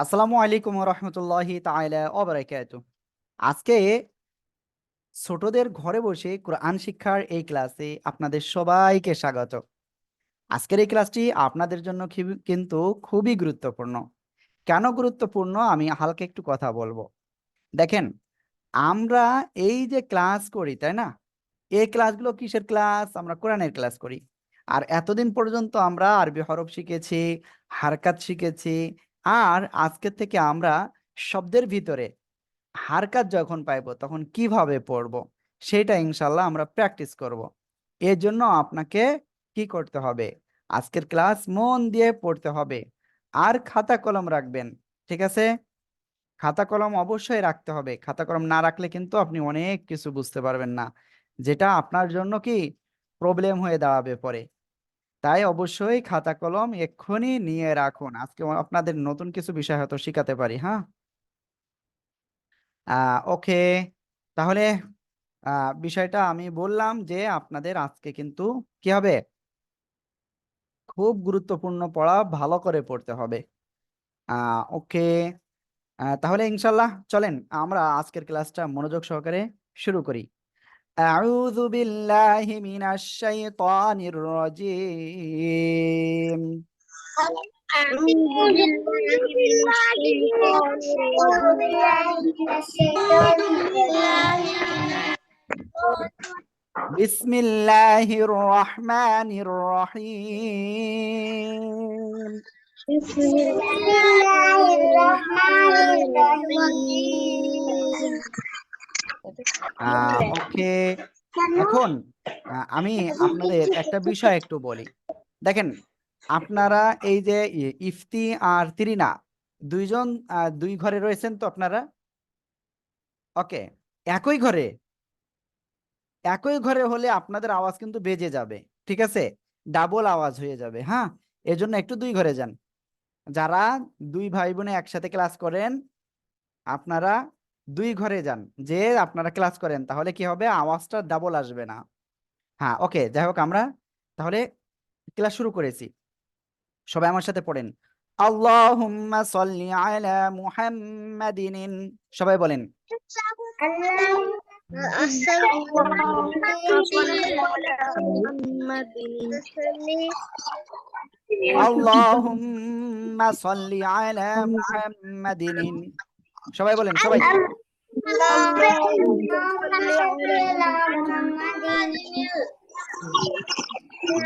আসসালামু আলাইকুম রহমতুল্লাহি তাআলা ওয়া বারাকাতুহু। আজকে ছোটদের ঘরে বসে কোরআন শিক্ষার এই ক্লাসে আপনাদের সবাইকে স্বাগত। আজকের এই ক্লাসটি আপনাদের জন্য কিন্তু খুবই গুরুত্বপূর্ণ। কেন গুরুত্বপূর্ণ আমি হালকা একটু কথা বলবো। দেখেন, আমরা এই যে ক্লাস করি, তাই না? এই ক্লাসগুলো কিসের ক্লাস? আমরা কোরআনের ক্লাস করি। আর এতদিন পর্যন্ত আমরা আরবি হরফ শিখেছি, হারকাত শিখেছি। আর আজকের থেকে আমরা শব্দের ভিতরে হারকাত যখন পাইবো তখন কিভাবে পড়বো সেটা ইনশাল্লাহ আমরা প্র্যাকটিস করব। এর জন্য আপনাকে কি করতে হবে? আজকের ক্লাস মন দিয়ে পড়তে হবে। আর খাতা কলম রাখবেন, ঠিক আছে? খাতা কলম অবশ্যই রাখতে হবে। খাতা কলম না রাখলে কিন্তু আপনি অনেক কিছু বুঝতে পারবেন না, যেটা আপনার জন্য কি প্রবলেম হয়ে দাঁড়াবে পরে। তাই অবশ্যই খাতা কলম এক্ষুনি নিয়ে রাখুন। আজকে আপনাদের নতুন কিছু বিষয় হয়তো শিখাতে পারি, হ্যাঁ? ওকে, তাহলে বিষয়টা আমি বললাম যে আপনাদের আজকে কিন্তু কি হবে, খুব গুরুত্বপূর্ণ পড়া, ভালো করে পড়তে হবে। ওকে, তাহলে ইনশাল্লাহ চলেন আমরা আজকের ক্লাসটা মনোযোগ সহকারে শুরু করি। আউযু বিল্লাহি মিনাশ শাইতানির রাজিম। أعوذ بالله من الشيطان الرجيم বিসমিল্লাহির রহমানির রহিম। بسم الله الرحمن الرحيم ওকে, এখন আমি আপনাদের একটা বিষয় একটু বলি। দেখেন, আপনারা এই যে ইফতি আর তিরিনা দুইজন দুই ঘরে রয়েছেন তো আপনারা? ওকে, একই ঘরে, একই ঘরে হলে আপনাদের আওয়াজ কিন্তু বেজে যাবে, ঠিক আছে? ডাবল আওয়াজ হয়ে যাবে, হ্যাঁ? এজন্য একটু দুই ঘরে যান। যারা দুই ভাই বোনে একসাথে ক্লাস করেন, আপনারা দুই ঘরে যান, যে আপনারা ক্লাস করেন, তাহলে কি হবে, আওয়াজটা ডাবল আসবে না। হ্যাঁ, ওকে, যাই হোক, আমরা তাহলে ক্লাস শুরু করেছি। সবাই আমার সাথে পড়েন, আল্লাহুম্মা সাল্লি আলা মুহাম্মাদিন। সবাই বলেন, আল্লাহুম্মা সাল্লি আলা মুহাম্মাদিন। সবাই বলেন, সবাই।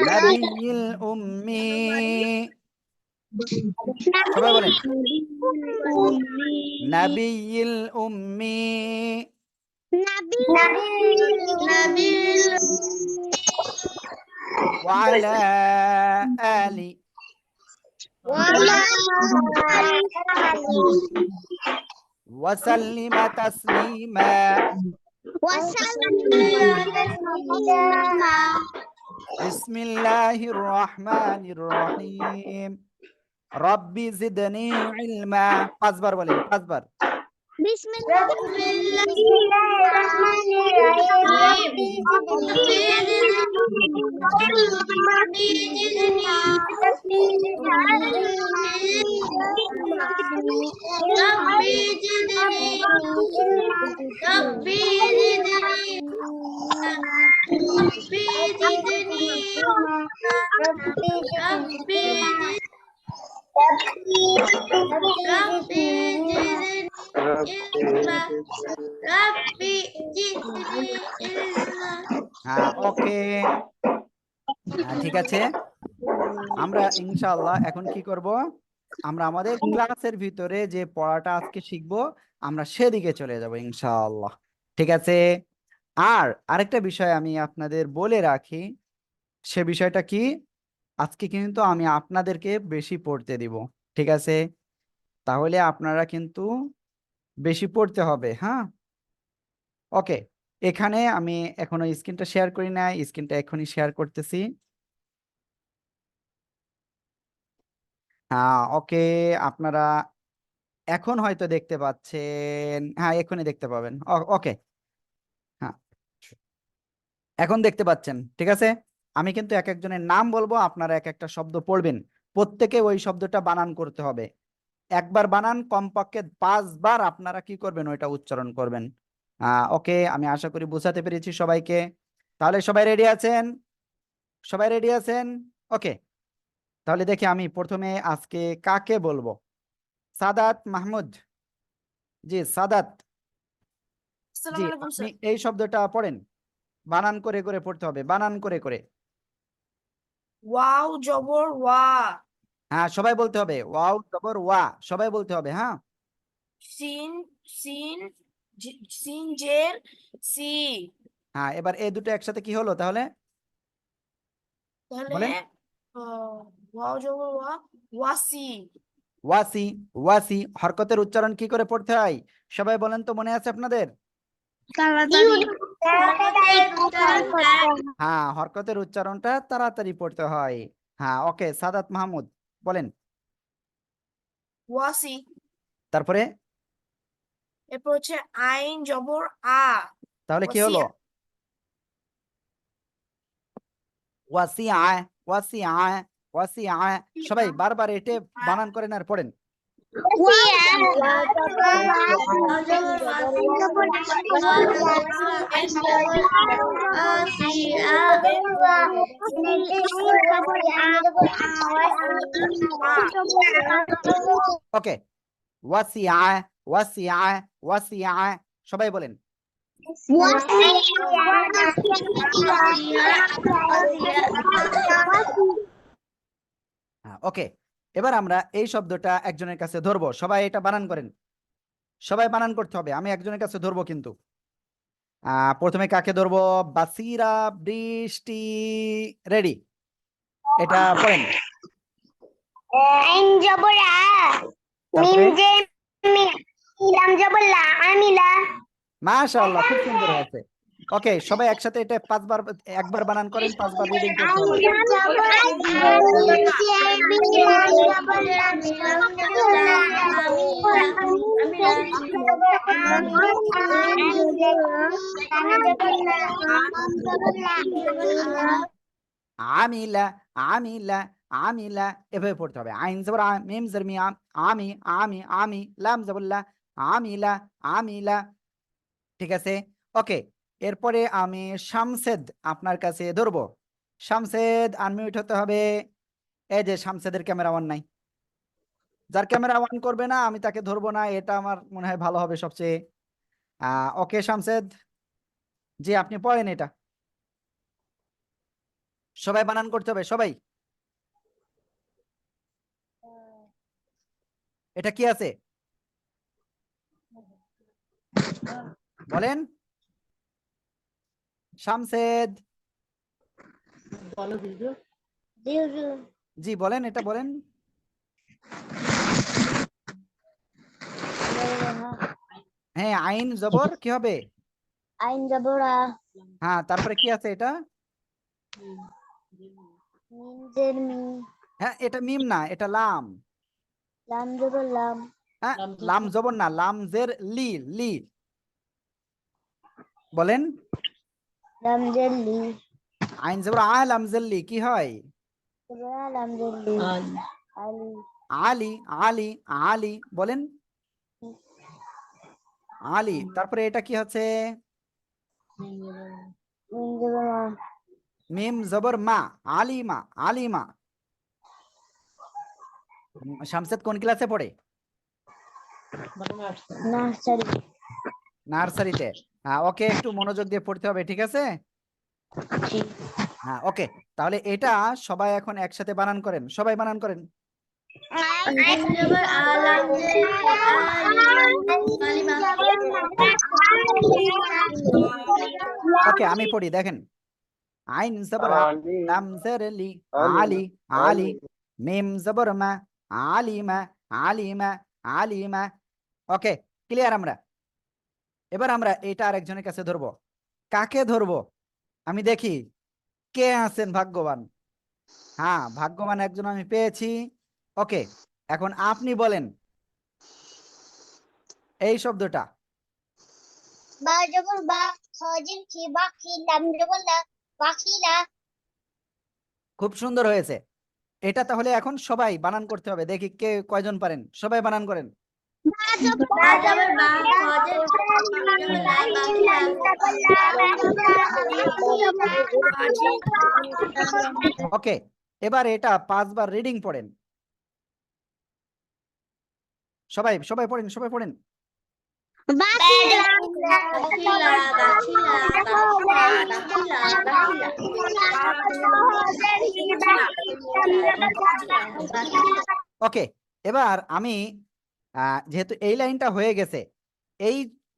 নাবিয়্যিল উম্মি। সবাই বলেন, নাবিয়্যিল উম্মি। ওয়া আলা আলি ওয়া সাল্লিমা তাসলিমা। বিসমিল্লাহির রহমানির রহিম। রব্বি জিদনি ইলমা। পাঁচবার বলেন, পাঁচবার। ওকে, ঠিক আছে। আমরা ইনশাআল্লাহ এখন কি করব, আমরা আমাদের ক্লাসের ভিতরে যে পড়াটা আজকে শিখবো, আমরা সেদিকে চলে যাব ইনশাআল্লাহ, ঠিক আছে? আর আরেকটা বিষয় আমি আপনাদের বলে রাখি, সে বিষয়টা কি, আজকে কিন্তু আমি আপনাদেরকে বেশি পড়তে দিব, ঠিক আছে? তাহলে আপনারা কিন্তু বেশি পড়তে হবে, হ্যাঁ? ওকে, এখানে আমি এখনো স্ক্রিনটা শেয়ার করি নাই, স্ক্রিনটা এখনই শেয়ার করতেছি। হ্যাঁ, ওকে, আপনারা এখন হয়তো দেখতে পাচ্ছেন, হ্যাঁ এখনই দেখতে পাবেন। ওকে, হ্যাঁ এখন দেখতে পাচ্ছেন, ঠিক আছে? আমি কিন্তু এক একজনের নাম বলবো, আপনারা এক একটা শব্দ পড়বেন, প্রত্যেকে ওই শব্দটা বানান করতে হবে। একবার বানান, কমপক্ষে 5 বার আপনারা কি করবেন, ওইটা উচ্চারণ করবেন। ওকে, আমি আশা করি বোঝাতে পেরেছি সবাইকে। তাহলে সবাই রেডি আছেন? সবাই রেডি আছেন? ওকে, তাহলে দেখি আমি প্রথমে আজকে কাকে বলবো। সাদাত মাহমুদ। জি সাদাত, জি আসসালামু আলাইকুম আপনি স্যার। এই শব্দটা পড়েন, বানান করে করে পড়তে হবে, বানান করে করে। ওয়াও জবর ওয়া, হ্যাঁ সবাই বলতে হবে, ওয়াও জবর ওয়া, সবাই বলতে হবে। হ্যাঁ সিন সিন সিন জের সি। হ্যাঁ, এবার এই দুটো একসাথে কি হলো তাহলে তাহলে বলেন? ওয়াও জবর ওয়া, ওয়াসি। ওয়াসি। ওয়াসি হরকতের উচ্চারণ কি করে পড়তে হয় সবাই বলেন তো, মনে আছে আপনাদের? হ্যাঁ, হরকতের উচ্চারণটা তাড়াতাড়ি পড়তে হয়। হ্যাঁ ওকে, সাদাত মাহমুদ বলেন। ওয়াসি। তারপরে এরপর হচ্ছে আইন জবর আ, তাহলে কি হলো? ওয়াসিয়া। ওয়াসিআ। ওয়াসিআ। ওয়াসিআ। সবাই বারবার এটে বানান করেন আর পড়েন। ওকে, ওয়াসিআ। ওয়াসিআ। ওয়াসিআ, সবাই বলেন। হ্যাঁ ওকে, এবার আমরা এই শব্দটা একজনের কাছে ধরবো, সবাই এটা বানান করেন, সবাই বানান করতে হবে, আমি একজনের কাছে ধরবো কিন্তু। প্রথমে কাকে ধরবো? বাসিরা। বৃষ্টি। রেডি, এটা পড়েন। আইন জবর আ, মিম তারপরে জে মি, লাম জবর লা, আমিলা। মাশাআল্লাহ, খুব সুন্দর হয়েছে। ওকে, সবাই একসাথে এটা 5 বার, একবার বানান করেন, 5 বার রিডিং করতে হবে। আইন জবর আ, মিম জে মি, লাম জবর লা, লাম জবর লা, আমিলা। জবর আমি, আইন জবর লাম জবর লা, লাম জবর লা। আমিলা। আমিলা। আমিলা, এভাবে পড়তে হবে। আইন জবর আ, মিম জের মি, আমি। আমি। আমি। লাম জবর লা, আমিলা। আমিলা। ঠিক আছে, ওকে। এরপরে আমি শামসেদ আপনার কাছে ধরবো। শামসেদ আনমিউট হতে হবে। এই যে শামসেদের ক্যামেরা অন নাই, যার ক্যামেরা অন করবে না আমি তাকে ধরবো না, এটা আমার মনে হয় ভালো হবে সবচেয়ে। ওকে শামসেদ, জি আপনি পড়েন এটা, সবাই বানান করতে হবে সবাই। এটা কি আছে বলেন? শামসেদ, জি বলেন, এটা বলেন। হ্যাঁ, আইন জবর কি হবে? আইন জবর আ, হ্যাঁ, তারপরে কি আছে এটা? মিম জের মি, হ্যাঁ, এটা মিম না, এটা লাম। লাম জবর লাম, হ্যাঁ, লাম জবর না, লাম জের লি। লি বলেন। লাম জের লি, আইন জবর আ, লাম জের লি কি হয়? লাম জের লি, আলি। আলি। আলি। আলি বলেন। আলি, তারপরে এটা কি হচ্ছে? মিম জবর মা, মিম জবর মা। আলিমা। আলিমা। শামসেদ কোন ক্লাসে পড়ে? নার্সারি। নার্সারিতে। হ্যাঁ ওকে, একটু মনোযোগ দিয়ে পড়তে হবে, ঠিক আছে? হ্যাঁ ওকে, তাহলে এটা সবাই এখন একসাথে বানান করেন, সবাই বানান করেন। আইন জবর আ, লাম জের লি, ওকে, আমি পড়ি দেখেন। আইন জবর আ, লাম জের লি, আলি। আলি। মিম জবর মা, আলিমা। আলিমা। আলিমা। ওকে, ক্লিয়ার আমরা? এবার আমরা এটা আরেকজনের কাছে ধরবো। কাকে ধরবো আমি দেখি, কে আছেন ভাগ্যবান? হ্যাঁ, ভাগ্যবান একজন আমি পেয়েছি। ওকে, এখন আপনি বলেন এই শব্দটা। বা জবর বা, খজিম কি, বাকি, লাম জবর লা, বাকিলা। খুব সুন্দর হয়েছে। এটা তাহলে এখন সবাই বানান করতে হবে, দেখি কে কয়জন পারেন, সবাই বানান করেন। ওকে, এবার এটা 5 বার রিডিং পড়েন, সবাই সবাই পড়েন, সবাই পড়েন। ওকে, এবার আমি যেহেতু এই লাইনটা হয়ে গেছে, এই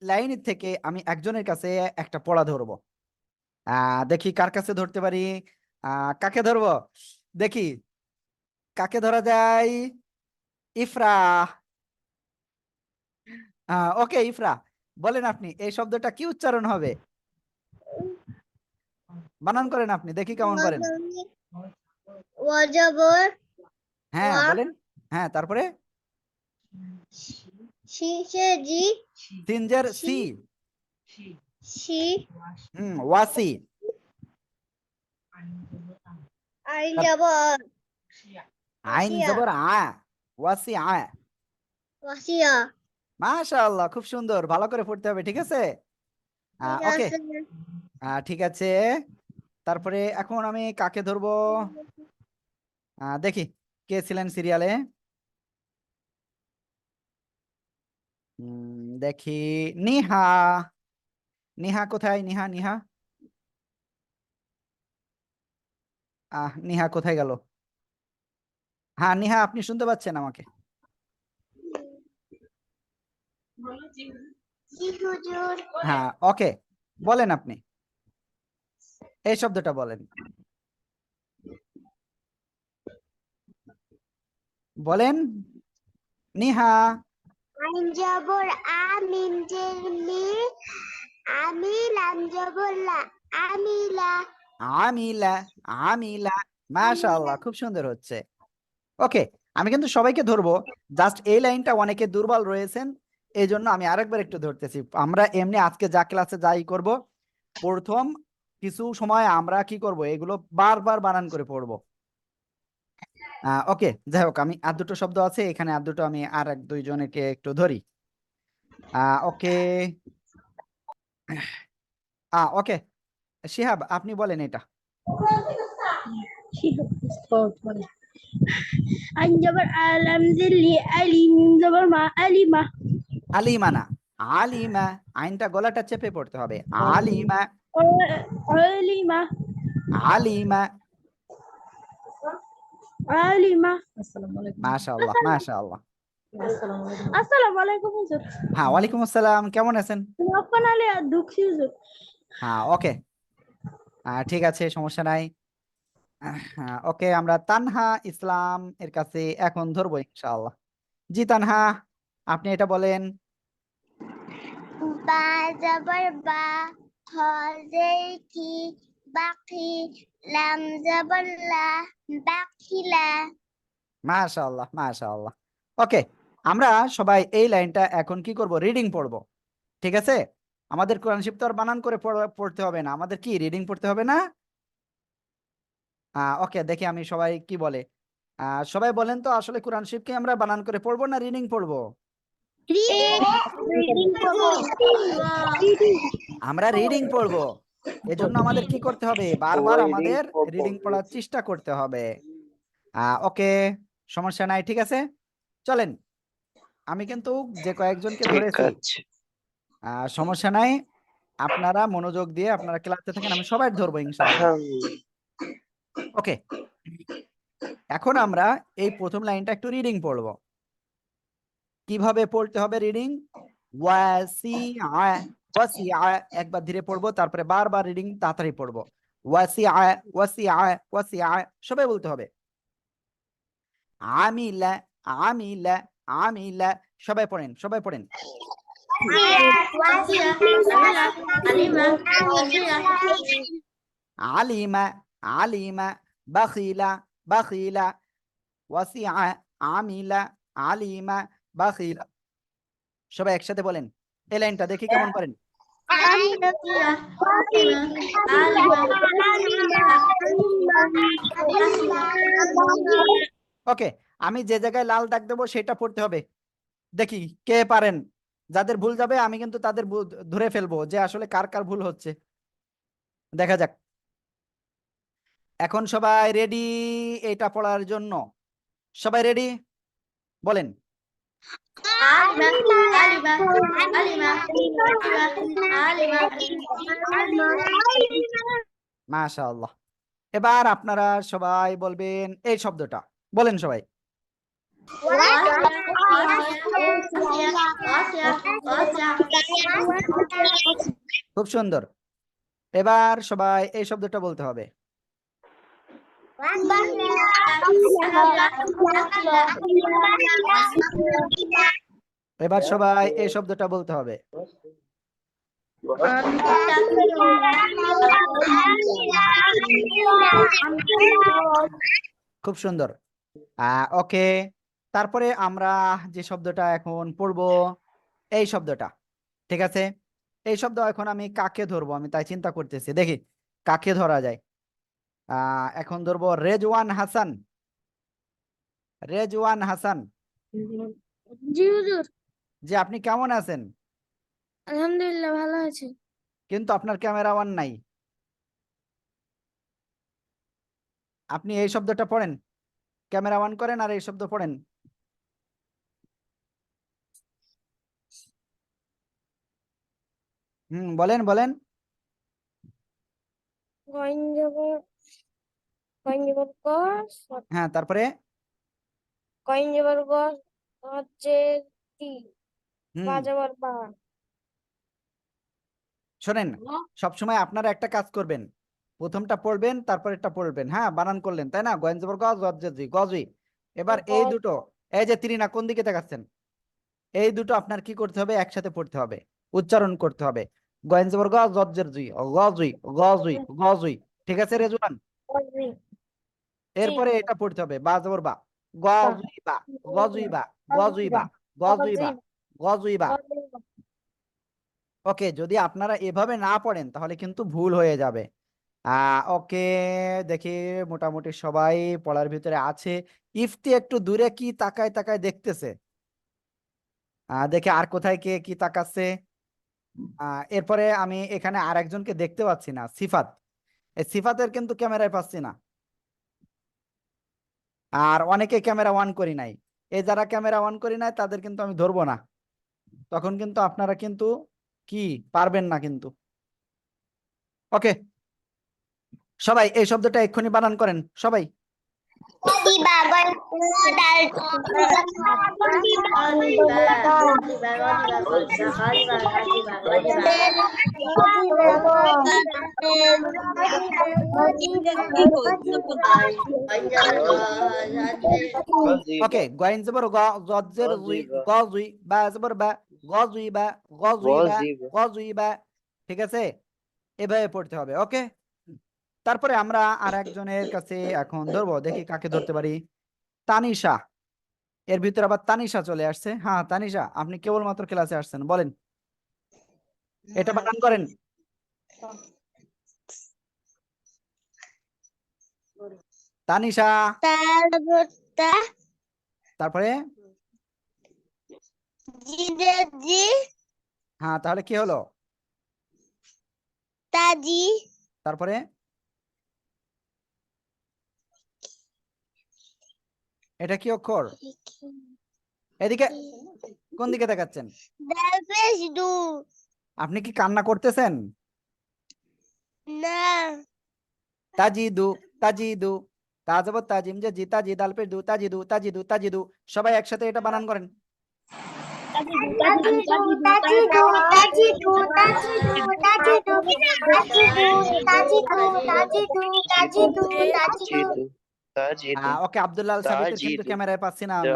লাইন থেকে আমি একজনের কাছে একটা পড়া ধরবো। দেখি কার কাছে ধরতে পারি। কাকে ধরবো, দেখি কাকে ধরা যায়। ইফরা। ওকে ইফরা, বলেন আপনি এই শব্দটা কি উচ্চারণ হবে, বানান করেন আপনি, দেখি কেমন পারেন। ওয়াজবর হ্যাঁ ওয়া বলেন, হ্যাঁ তারপরে শিশে জি সিনজার সি, শি ওয়াসি, আইন জবর আইন ওয়াসিয়া জবর আ, ওয়াসি আ। ওয়াসিয়া। মাশাআল্লাহ, খুব সুন্দর, ভালো করে পড়তে হবে, ঠিক আছে। ঠিক ওকে, আছে। ঠিক আছে। তারপরে এখন আমি কাকে ধরবো, দেখি কে ছিলেন সিরিয়ালে। দেখি নিহা, নিহা কোথায়, নিহা নিহা, নিহা কোথায় গেল। হ্যাঁ নিহা, আপনি শুনতে পাচ্ছেন আমাকে? জি হুজুর। হ্যাঁ ওকে, বলেন আপনি এই শব্দটা বলেন, বলেন নিহা। আইন জবর আ মিম জের মি আমি লাম জবর লা আমিলা আমিলা, আমিলা, মাশাআল্লাহ, খুব সুন্দর হচ্ছে। ওকে, আমি কিন্তু সবাইকে ধরবো, জাস্ট এই লাইনটা অনেকে দুর্বল রয়েছেন, এই জন্য আমি আরেকবার একটু ধরতেছি। আমরা এমনি আজকে যা ক্লাসে যাই করব, প্রথম কিছু সময় আমরা কি করব, এগুলো বারবার বানান করে পড়বো। ওকে, যাই হোক, আমি আর দুটো শব্দ আছে এখানে, আর দুটো আমি আর এক দুইজনকে একটু ধরি। ওকে, ওকে, শিহাব আপনি বলেন এটা। আইন জবর আলাম জিল্লি আলি মিম জবর মা আলিমা আলিমা না, আলিমা, আইনটা গলাটা চেপে পড়তে হবে, আলিমা, আলিমা আলিমা। আলিমা। আসসালামু আলাইকুম। মাশাআল্লাহ, মাশাআল্লাহ। আসসালামু আলাইকুম হুজুর। হ্যাঁ ওয়ালাইকুম আসসালাম, কেমন আছেন? আপন আলী আর দুঃখী হুজুর। হ্যাঁ ওকে, ঠিক আছে, সমস্যা নাই। ওকে, আমরা তানহা ইসলাম এর কাছে এখন ধরবো ইনশাআল্লাহ। জি তানহা, আপনি এটা বলেন। বা জবর বা খ জের কি বাকি লাম জবর লা বাকিলা। মাশাআল্লাহ, মাশাআল্লাহ। ওকে, আমরা সবাই এই লাইনটা এখন কি করব, রিডিং পড়বো, ঠিক আছে। আমাদের কোরআন শরীফ তো আর বানান করে পড়তে হবে না, আমাদের কি রিডিং পড়তে হবে না। ওকে, দেখি আমি সবাই কি বলে। সবাই বলেন তো, আসলে কোরআন শরীফকে আমরা বানান করে পড়বো না রিডিং পড়বো? রিডিং করব। আমরা রিডিং পড়বো, এজন্য আমাদের কি করতে হবে, বারবার আমাদের রিডিং পড়ার চেষ্টা করতে হবে। ওকে, সমস্যা নাই, ঠিক আছে। চলেন, আমি কিন্তু যে কয়েকজনকে ধরেছি, সমস্যা নাই, আপনারা মনোযোগ দিয়ে আপনারা ক্লাসে থাকেন, আমি সবাই ধরবো ইনশাআল্লাহ। ওকে, এখন আমরা এই প্রথম লাইনটা একটু রিডিং পড়বো। কিভাবে পড়তে হবে রিডিং, ওয়াসিআ, ওয়াসিআ, একবার ধীরে পড়বো, তারপরে বারবার রিডিং তাড়াতাড়ি পড়বো। ওয়াসিআ, ওয়াসিআ, ওয়াসিআ, সবাই বলতে হবে। আমিলা, আমিলা, আমিলা, সবাই পড়েন, সবাই পড়েন। আলিমা, আলিমা, বাখিলা, বাখিলা, ওয়াসিআ, আমিলা, আলিমা, বাখিলা, সবাই একসাথে বলেন এই লাইনটা, দেখি কেমন পারেন। ওকে, আমি যে জায়গায় লাল দাগ দেবো সেটা পড়তে হবে। দেখি কে পারেন। যাদের ভুল যাবে আমি কিন্তু তাদের ধরে ফেলবো যে আসলে কার কার ভুল হচ্ছে। দেখা যাক। এখন সবাই রেডি এটা পড়ার জন্য? সবাই রেডি? বলেন। মাশাআল্লাহ। এবার আপনারা সবাই বলবেন এই শব্দটা। বলেন সবাই। খুব সুন্দর। এবার সবাই এই শব্দটা বলতে হবে। এবার সবাই এই শব্দটা বলতে হবে। খুব সুন্দর। ওকে, তারপরে আমরা যে শব্দটা এখন পড়বো এই শব্দটা। ঠিক আছে, এই শব্দ এখন আমি কাকে ধরবো আমি তাই চিন্তা করতেছি। দেখি কাকে ধরা যায়। এখন ধরবো রেজওয়ান হাসান। রেজওয়ান হাসান, জি হুজুর, যে আপনি কেমন আছেন? আলহামদুলিল্লাহ ভালো আছি। কিন্তু আপনার ক্যামেরা অন নাই। আপনি এই শব্দটা পড়েন, ক্যামেরা অন করেন আর এই শব্দ পড়েন। বলেন বলেন। হ্যাঁ, তারপরে হচ্ছে হুম শোনেন, সবসময় আপনারা একটা কাজ করবেন, প্রথমটা পড়বেন তারপর এটা পড়বেন। হ্যাঁ, বানান করলেন তাই না? গয়েন্দ্রবর গজ গজি গজি। এবার এই দুটো, এই যে ত্রিনা কোন দিকে তাকাচ্ছেন, এই দুটো আপনার কি করতে হবে? একসাথে পড়তে হবে, উচ্চারণ করতে হবে। গয়েন্দ্রবর গজ গজ্জের জুই গজুই গজুই গজুই। ঠিক আছে রেজওয়ান? এরপরে এটা পড়তে হবে বা জবর বা, গজুই বা গজুই বা গজুই বা গজুই বা গজুই বা। ওকে, যদি আপনারা এভাবে না পড়েন তাহলে কিন্তু ভুল হয়ে যাবে। ওকে, দেখি মোটামুটি সবাই পড়ার ভিতরে আছে। ইফতি একটু দূরে কি তাকায় তাকায় দেখতেছে। দেখে আর কোথায় কে কি তাকাচ্ছে। এরপরে আমি এখানে আর একজনকে দেখতে পাচ্ছি না, সিফাত। এই সিফাতের কিন্তু ক্যামেরায় পাচ্ছি না। আর অনেকে ক্যামেরা অন করি নাই। এই যারা ক্যামেরা অন করি নাই তাদের কিন্তু আমি ধরবো না, তখন কিন্তু আপনারা কিন্তু কি পারবেন না কিন্তু। ওকে, সবাই এই শব্দটা এক্ষুনি বানান করেন সবাই। ওকে, গয়েন জবর গ, জজের জুই গজুই, বা জবর বা গজুই বা গজুই বা গজুই বা। ঠিক আছে, এভাবে পড়তে হবে। ওকে, তারপরে আমরা আর একজনের কাছে এখন ধরবো, দেখি কাকে ধরতে পারি। তানিশা। এর ভিতরে আবার তানিশা চলে আসছে। হ্যাঁ তানিশা, আপনি কেবলমাত্র ক্লাসে আসছেন, বলেন এটা বানান করেন। তানিশা। তারপরে হ্যাঁ, তাহলে কি হলো? তারপরে এটা কি অক্ষর? এদিকে কোন দিকে দেখাচ্ছেন? আপনি কি কান্না করতেছেন? না, তাজিদু, তাজিদু, তাজব তাজিম যে জিতা জি দাল পেশ দু, তাজিদু তাজিদু তাজিদু। সবাই একসাথে এটা বানান করেন। ওকে, আব্দুল্লাহ আল সাবিতের কিন্তু ক্যামেরায় পাচ্ছি না আমি।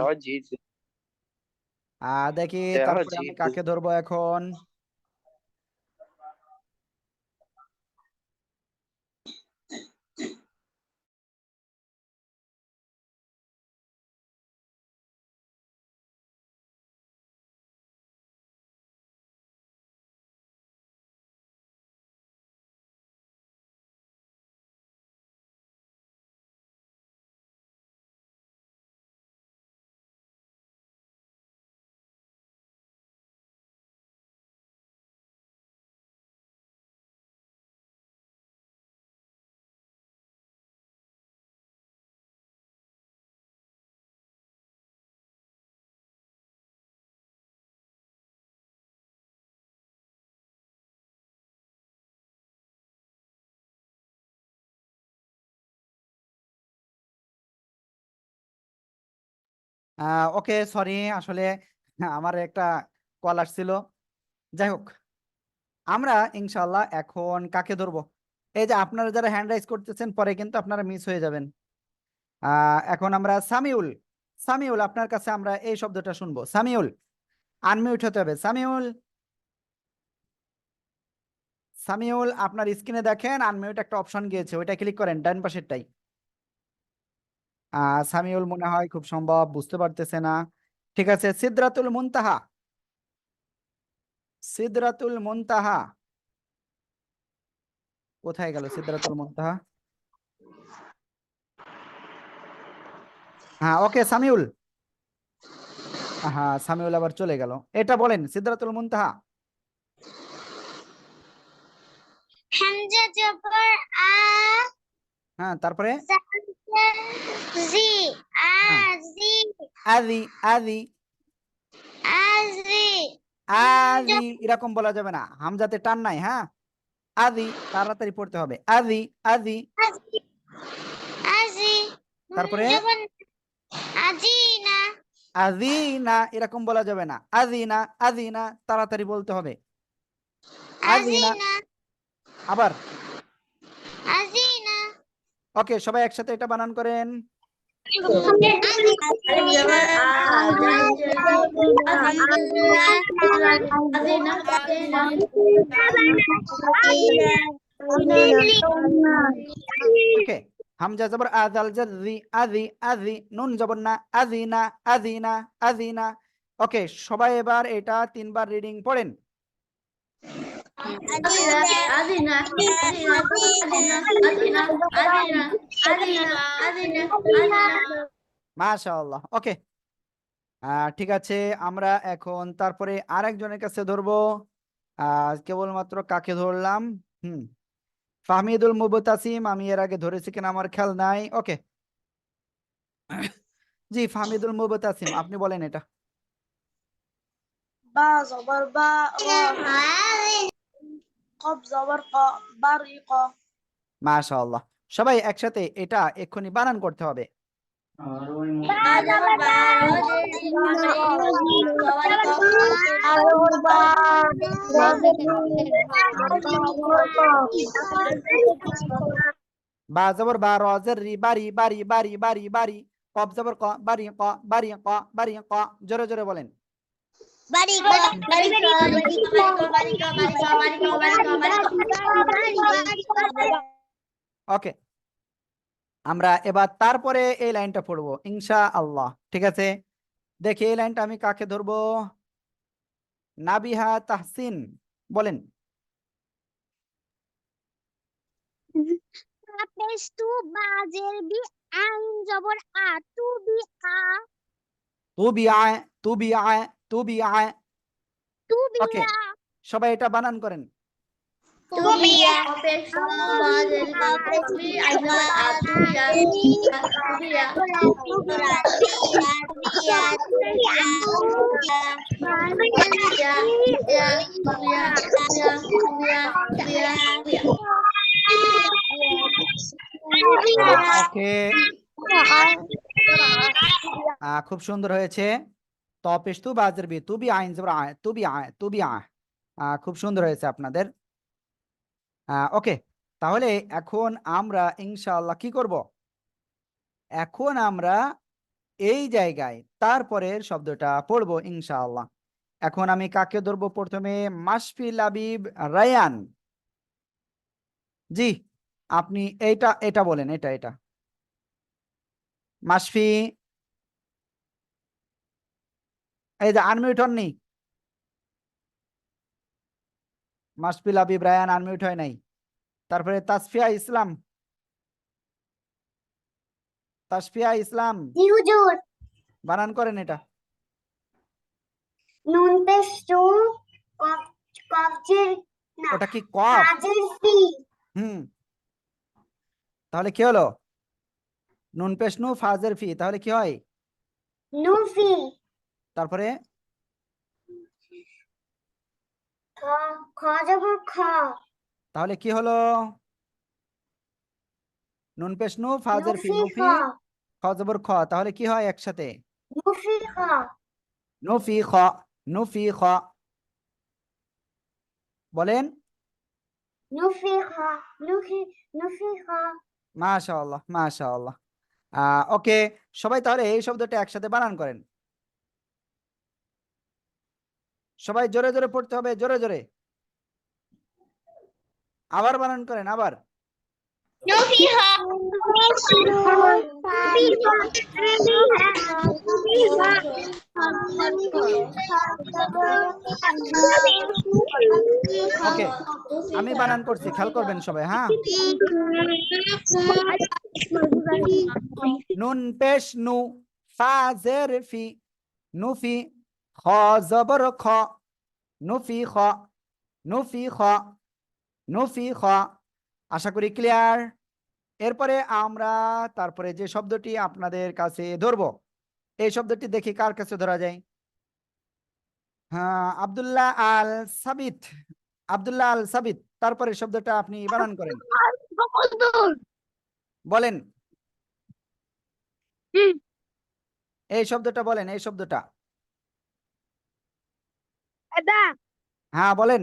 দেখি তারপরে আমি কাকে ধরবো এখন। ওকে, সরি, আসলে আমার একটা কল আসছিল। যাই হোক, আমরা ইনশাল্লাহ এখন কাকে ধরবো? এই যে আপনারা যারা হ্যান্ড রাইজ করতেছেন, পরে কিন্তু আপনারা মিস হয়ে যাবেন। এখন আমরা সামিউল। সামিউল, আপনার কাছে আমরা এই শব্দটা শুনবো। সামিউল, আনমিউট হতে হবে। সামিউল, সামিউল, আপনার স্ক্রিনে দেখেন আনমিউট একটা অপশন গিয়েছে, ওইটা ক্লিক করেন, ডান পাশেরটাই। সামিউল মনে হয় খুব সম্ভব বুঝতে পারতেছে না। ঠিক আছে, সিদরাতুল মুনতাহা। সিদরাতুল মুনতাহা কোথায় গেল? সিদরাতুল মুনতাহা। হ্যাঁ, ওকে সামিউল। হ্যাঁ, সামিউল আবার চলে গেল। এটা বলেন, সিদরাতুল মুনতাহা। হামজা জবর আ, হ্যাঁ, তারপরে জাজের জি, হ্যাঁ, আজি, আদি আদি আজি, আদি এরকম বলা যাবে না, হামজাতে টান নাই। হ্যাঁ, আদি তাড়াতাড়ি পড়তে হবে। আদি আদি। আজি, আজি, তারপরে জবর আজিনা, আদিনা এরকম বলা যাবে না। আদিনা আদিনা তাড়াতাড়ি বলতে হবে। আদিনা। আজিনা, আবার। আজিনা, ওকে, সবাই একসাথে এটা বানান করেন। ওকে, হামজা জবর আদাল জাজি আদি আদি, নুন জবর না, আদিনা আদিনা আদিনা। ওকে, সবাই এবার এটা 3 বার রিডিং পড়েন। মাশাআল্লাহ। ওকে, ঠিক আছে, আমরা এখন তারপরে আরেকজনের কাছে ধরবো। কেবলমাত্র কাকে ধরলাম? হুম, ফাহমিদুল মুবতাসিম। আমি এর আগে ধরেছি কিনা আমার খেয়াল নাই। ওকে, জি, ফাহমিদুল মুবতাসিম, আপনি বলেন এটা। বা জবর বা, র, কফ জবর ক, বারিক। মাশাআল্লাহ। সবাই একসাথে এটা এক্ষুনি বানান করতে হবে। বা জবর বা, র জের রি, বাড়ি বাড়ি বাড়ি বাড়ি বাড়ি। কফ জবর ক, বাড়ি ক, বাড়ি ক, বাড়ি ক। জোরে জোরে বলেন। ওকে, আমরা এবার তারপরে এই লাইনটা পড়বো ইনশাআল্লাহ। ঠিক আছে, দেখি এই লাইনটা আমি কাকে ধরবো। নাবিহা তাহসিন, বলেন। পেস্তু বাজের বি, আইন জবর আ, তু বি আ, তু বি আয়, তু বি আয়, তু বি আয়। তু বি ওকে, আ, সবাই এটা বানান করেন। তু বি আ, ওকে, খুব সুন্দর হয়েছে। তপেস্তু বাজের বি, তু বি আইন জবর আয়, তু বি আয়, তু বি আয়। খুব সুন্দর হয়েছে আপনাদের। ওকে, তাহলে এখন আমরা ইনশাআল্লাহ কি করব? এখন আমরা এই জায়গায় তারপরের শব্দটা পড়বো ইনশাআল্লাহ। এখন আমি কাকে ধরবো? প্রথমে মাশফি লাবিব রায়ান। জি, আপনি এটা এটা বলেন, এটা এটা মাশফি। এই যে আনমিউট হননি, মাশফি লাবিব রায়ান আনমিউট হয় নাই। তারপরে তাসফিয়া ইসলাম, তাসফিয়া ইসলাম, জি হুজুর, বানান করেন এটা। নুন পেস্তু, কফ, কফজের না, ওটা কি কফ? কাজের ফি, হুম, তাহলে কি হলো? নুন পেশ নু ফাজের ফি, তাহলে কি হয়? নুফি, তারপরে খ, খ জবর খ, তাহলে কি হলো? নুন পেশ নু ফাজের ফি, নুফি খ, নুফি খ জবর খ, তাহলে কি হয় একসাথে? نفخ নুফিখ নুফিখ বলেন نفخ نفخ মাশাআল্লাহ মাশাআল্লাহ। ওকে, সবাই তাহলে এই শব্দটা একসাথে বানান করেন। সবাই জোরে জোরে পড়তে হবে, জোরে জোরে। আবার বানান করেন, আবার। ওকে, আমি বানান করছি, খেয়াল করবেন সবাই। হ্যাঁ, নুন পেশ নু, ফা জের ফি, নুফি, খ জবর খ, নুফি খ, নুফি খ, নুফি খ। আশা করি ক্লিয়ার। এরপরে আমরা তারপরে যে শব্দটি আপনাদের কাছে ধরবো, এই শব্দটি দেখি কার কাছে ধরা যায়। হ্যাঁ, আব্দুল্লাহ আল সাবিত, আব্দুল্লাহ আল সাবিত, তারপরে শব্দটা আপনি বানান করেন, বলেন এই শব্দটা, বলেন এই শব্দটা। হ্যাঁ বলেন।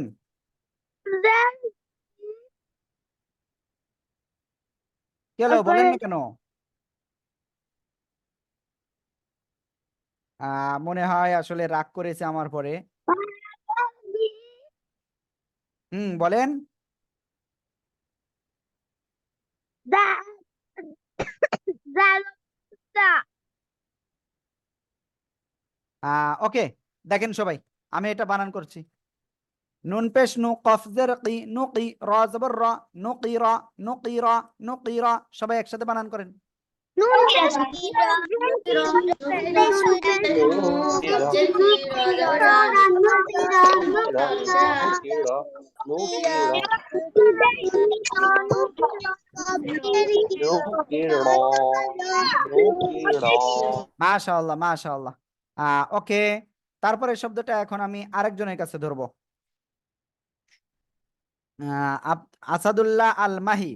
কেন বলেন না কেন? মনে হয় আসলে রাগ করেছে আমার পরে। বলেন। ওকে, দেখেন সবাই, আমি এটা বানান করছি। নুন পেশ নু, কফ জের কি, নুকি, র জবর র, নুকিরা, নুকিরা, নুকিরা। সবাই একসাথে বানান করেন। মাশাআল্লাহ মাশাআল্লাহ। ওকে, তারপরে শব্দটা এখন আমি আরেকজনের কাছে ধরবো। আসাদুল্লাহ আল মাহি,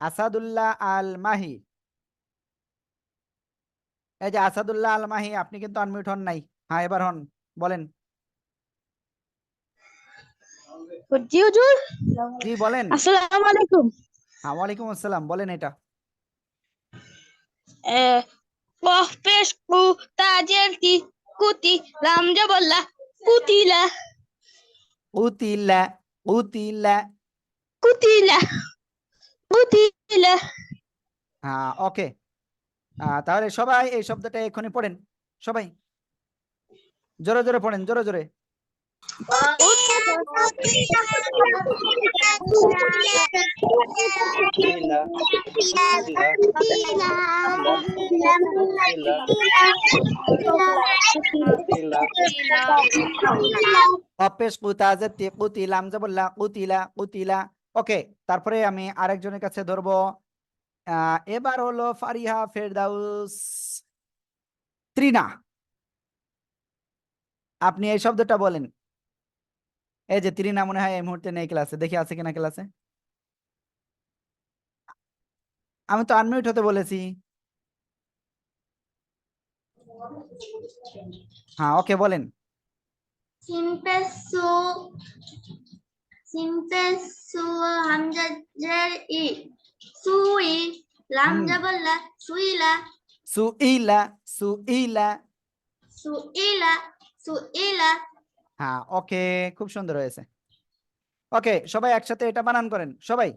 আসাদুল্লাহ আল মাহি। এই যে আসাদুল্লাহ আল মাহি, আপনি কিন্তু আনমিউট হন নাই। হ্যাঁ, এবার হন, বলেন। জি হুজুর। জি বলেন। আসসালামু আলাইকুম। হ্যাঁ, ওয়ালাইকুম আসসালাম, বলেন এটা। কফ পেশ কু, তাজের কি, কুতি, লাম জবল্লা, কুতিলা, উতিলা, উতিলা। কুতিলা, কুতিলা। হ্যাঁ, ওকে। তাহলে সবাই এই শব্দটা এক্ষুনি পড়েন, সবাই জোরে জোরে পড়েন, জোরে জোরে। অপেশ কুতাজাতি, কুতিলাম জাবল্লা, কুতিলা, কুতিলা। ওকে, তারপরে আমি আরেকজনের কাছে ধরবো। এবার হলো ফারিহা ফেরদাউস ত্রিনা, আপনি এই শব্দটা বলেন। এই যে ত্রিনা মনে হয় এই মুহূর্তে নেই ক্লাসে, দেখি আছে কিনা ক্লাসে। আমি তো আনমিউট হতে বলেছি। হ্যাঁ, ওকে বলেন। সিমপেসু সিমপেসু হামজা জের ই, সুই, লাম জবল্লা, সুইলা, সুইলা, সুইলা। সুইলা, সুইলা। হ্যাঁ, ওকে, খুব সুন্দর হয়েছে। ওকে, সবাই একসাথে এটা বানান করেন, সবাই।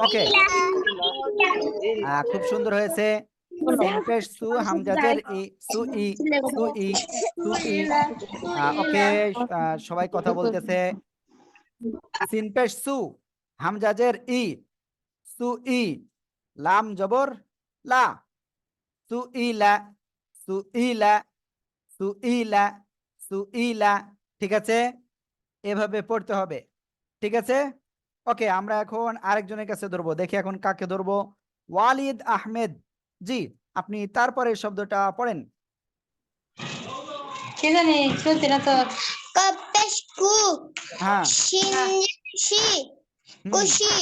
ওকে, খুব সুন্দর হয়েছে। সিনপেশ সু, হামজাজের ই, সুই, সুই, সুই। ওকে, সবাই কথা বলতেছে। সিনপেশ সু, হামজাজের ই, সুই, লাম জবর লা, সুইলা, সুইলা, সুইলা, সুইলা। ঠিক আছে, এভাবে পড়তে হবে। ঠিক আছে, ওকে, আমরা এখন আরেকজনের কাছে ধরবো, দেখি এখন কাকে ধরবো। ওয়ালিদ আহমেদ, জি, আপনি তারপরে শব্দটা পড়েন। কি জানি চলছে না তো। কু হ্যাঁ শিন শি হুম কুশি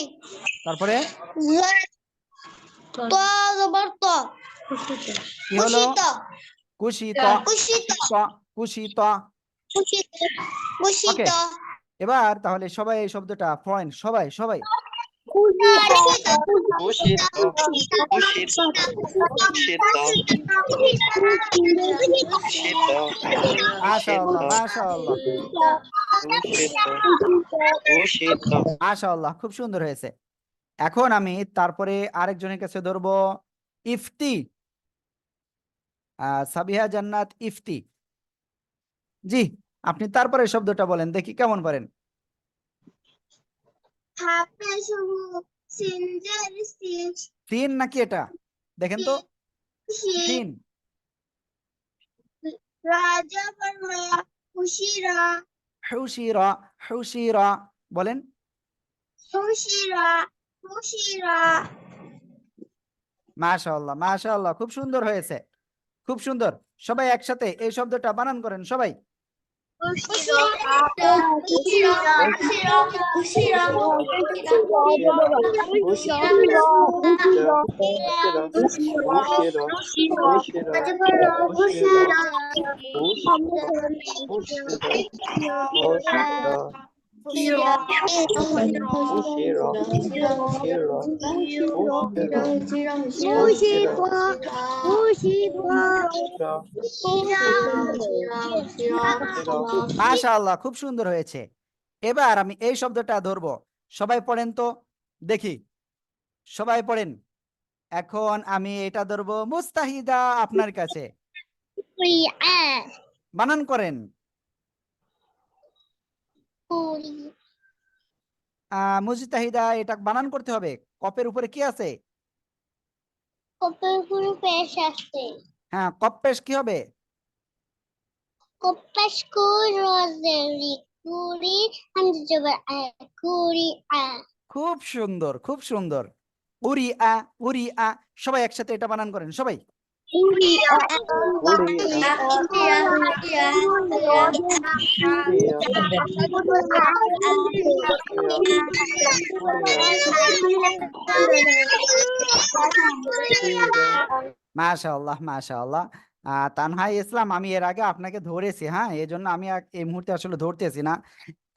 তারপরে ত জবর ত কি হলো কুশিত কুশিত কুশিত কুশিত কুশিত ওকে কুশিত এবার তাহলে সবাই এই শব্দটা পয়েন্ট সবাই সবাই মাশাআল্লাহ মাশাআল্লাহ মাশাআল্লাহ খুব সুন্দর হয়েছে এখন আমি তারপরে আরেকজনের কাছে ধরবো ইফতি সাবিহা জান্নাত ইফতি জি আপনি তারপরে শব্দটা বলেন দেখি কেমন পারেন তিন নাকি এটা দেখেন তো তিন রাজা খুশিরা হুশিরা হুশিরা বলেন খুশিরা খুশিরা মাশাআল্লাহ মাশাআল্লাহ খুব সুন্দর হয়েছে খুব সুন্দর সবাই একসাথে এই শব্দটা বানান করেন সবাই মাশাআল্লাহ খুব সুন্দর হয়েছে এবার আমি এই শব্দটা ধরবো সবাই পড়েন তো দেখি সবাই পড়েন এখন আমি এটা ধরবো মুস্তাহিদা আপনার কাছে বানান করেন মুজতাহিদা এটা বানান করতে হবে কপের উপরে কি আছে হ্যাঁ কপ পেশ কি হবে খুব সুন্দর খুব সুন্দর উরিয়া উরিয়া সবাই একসাথে এটা বানান করেন সবাই মাশাআল্লাহ মাশাআল্লাহ তানহা ইসলাম আমি এর আগে আপনাকে ধরেছি হ্যাঁ এই জন্য আমি এই মুহূর্তে আসলে ধরতেছি না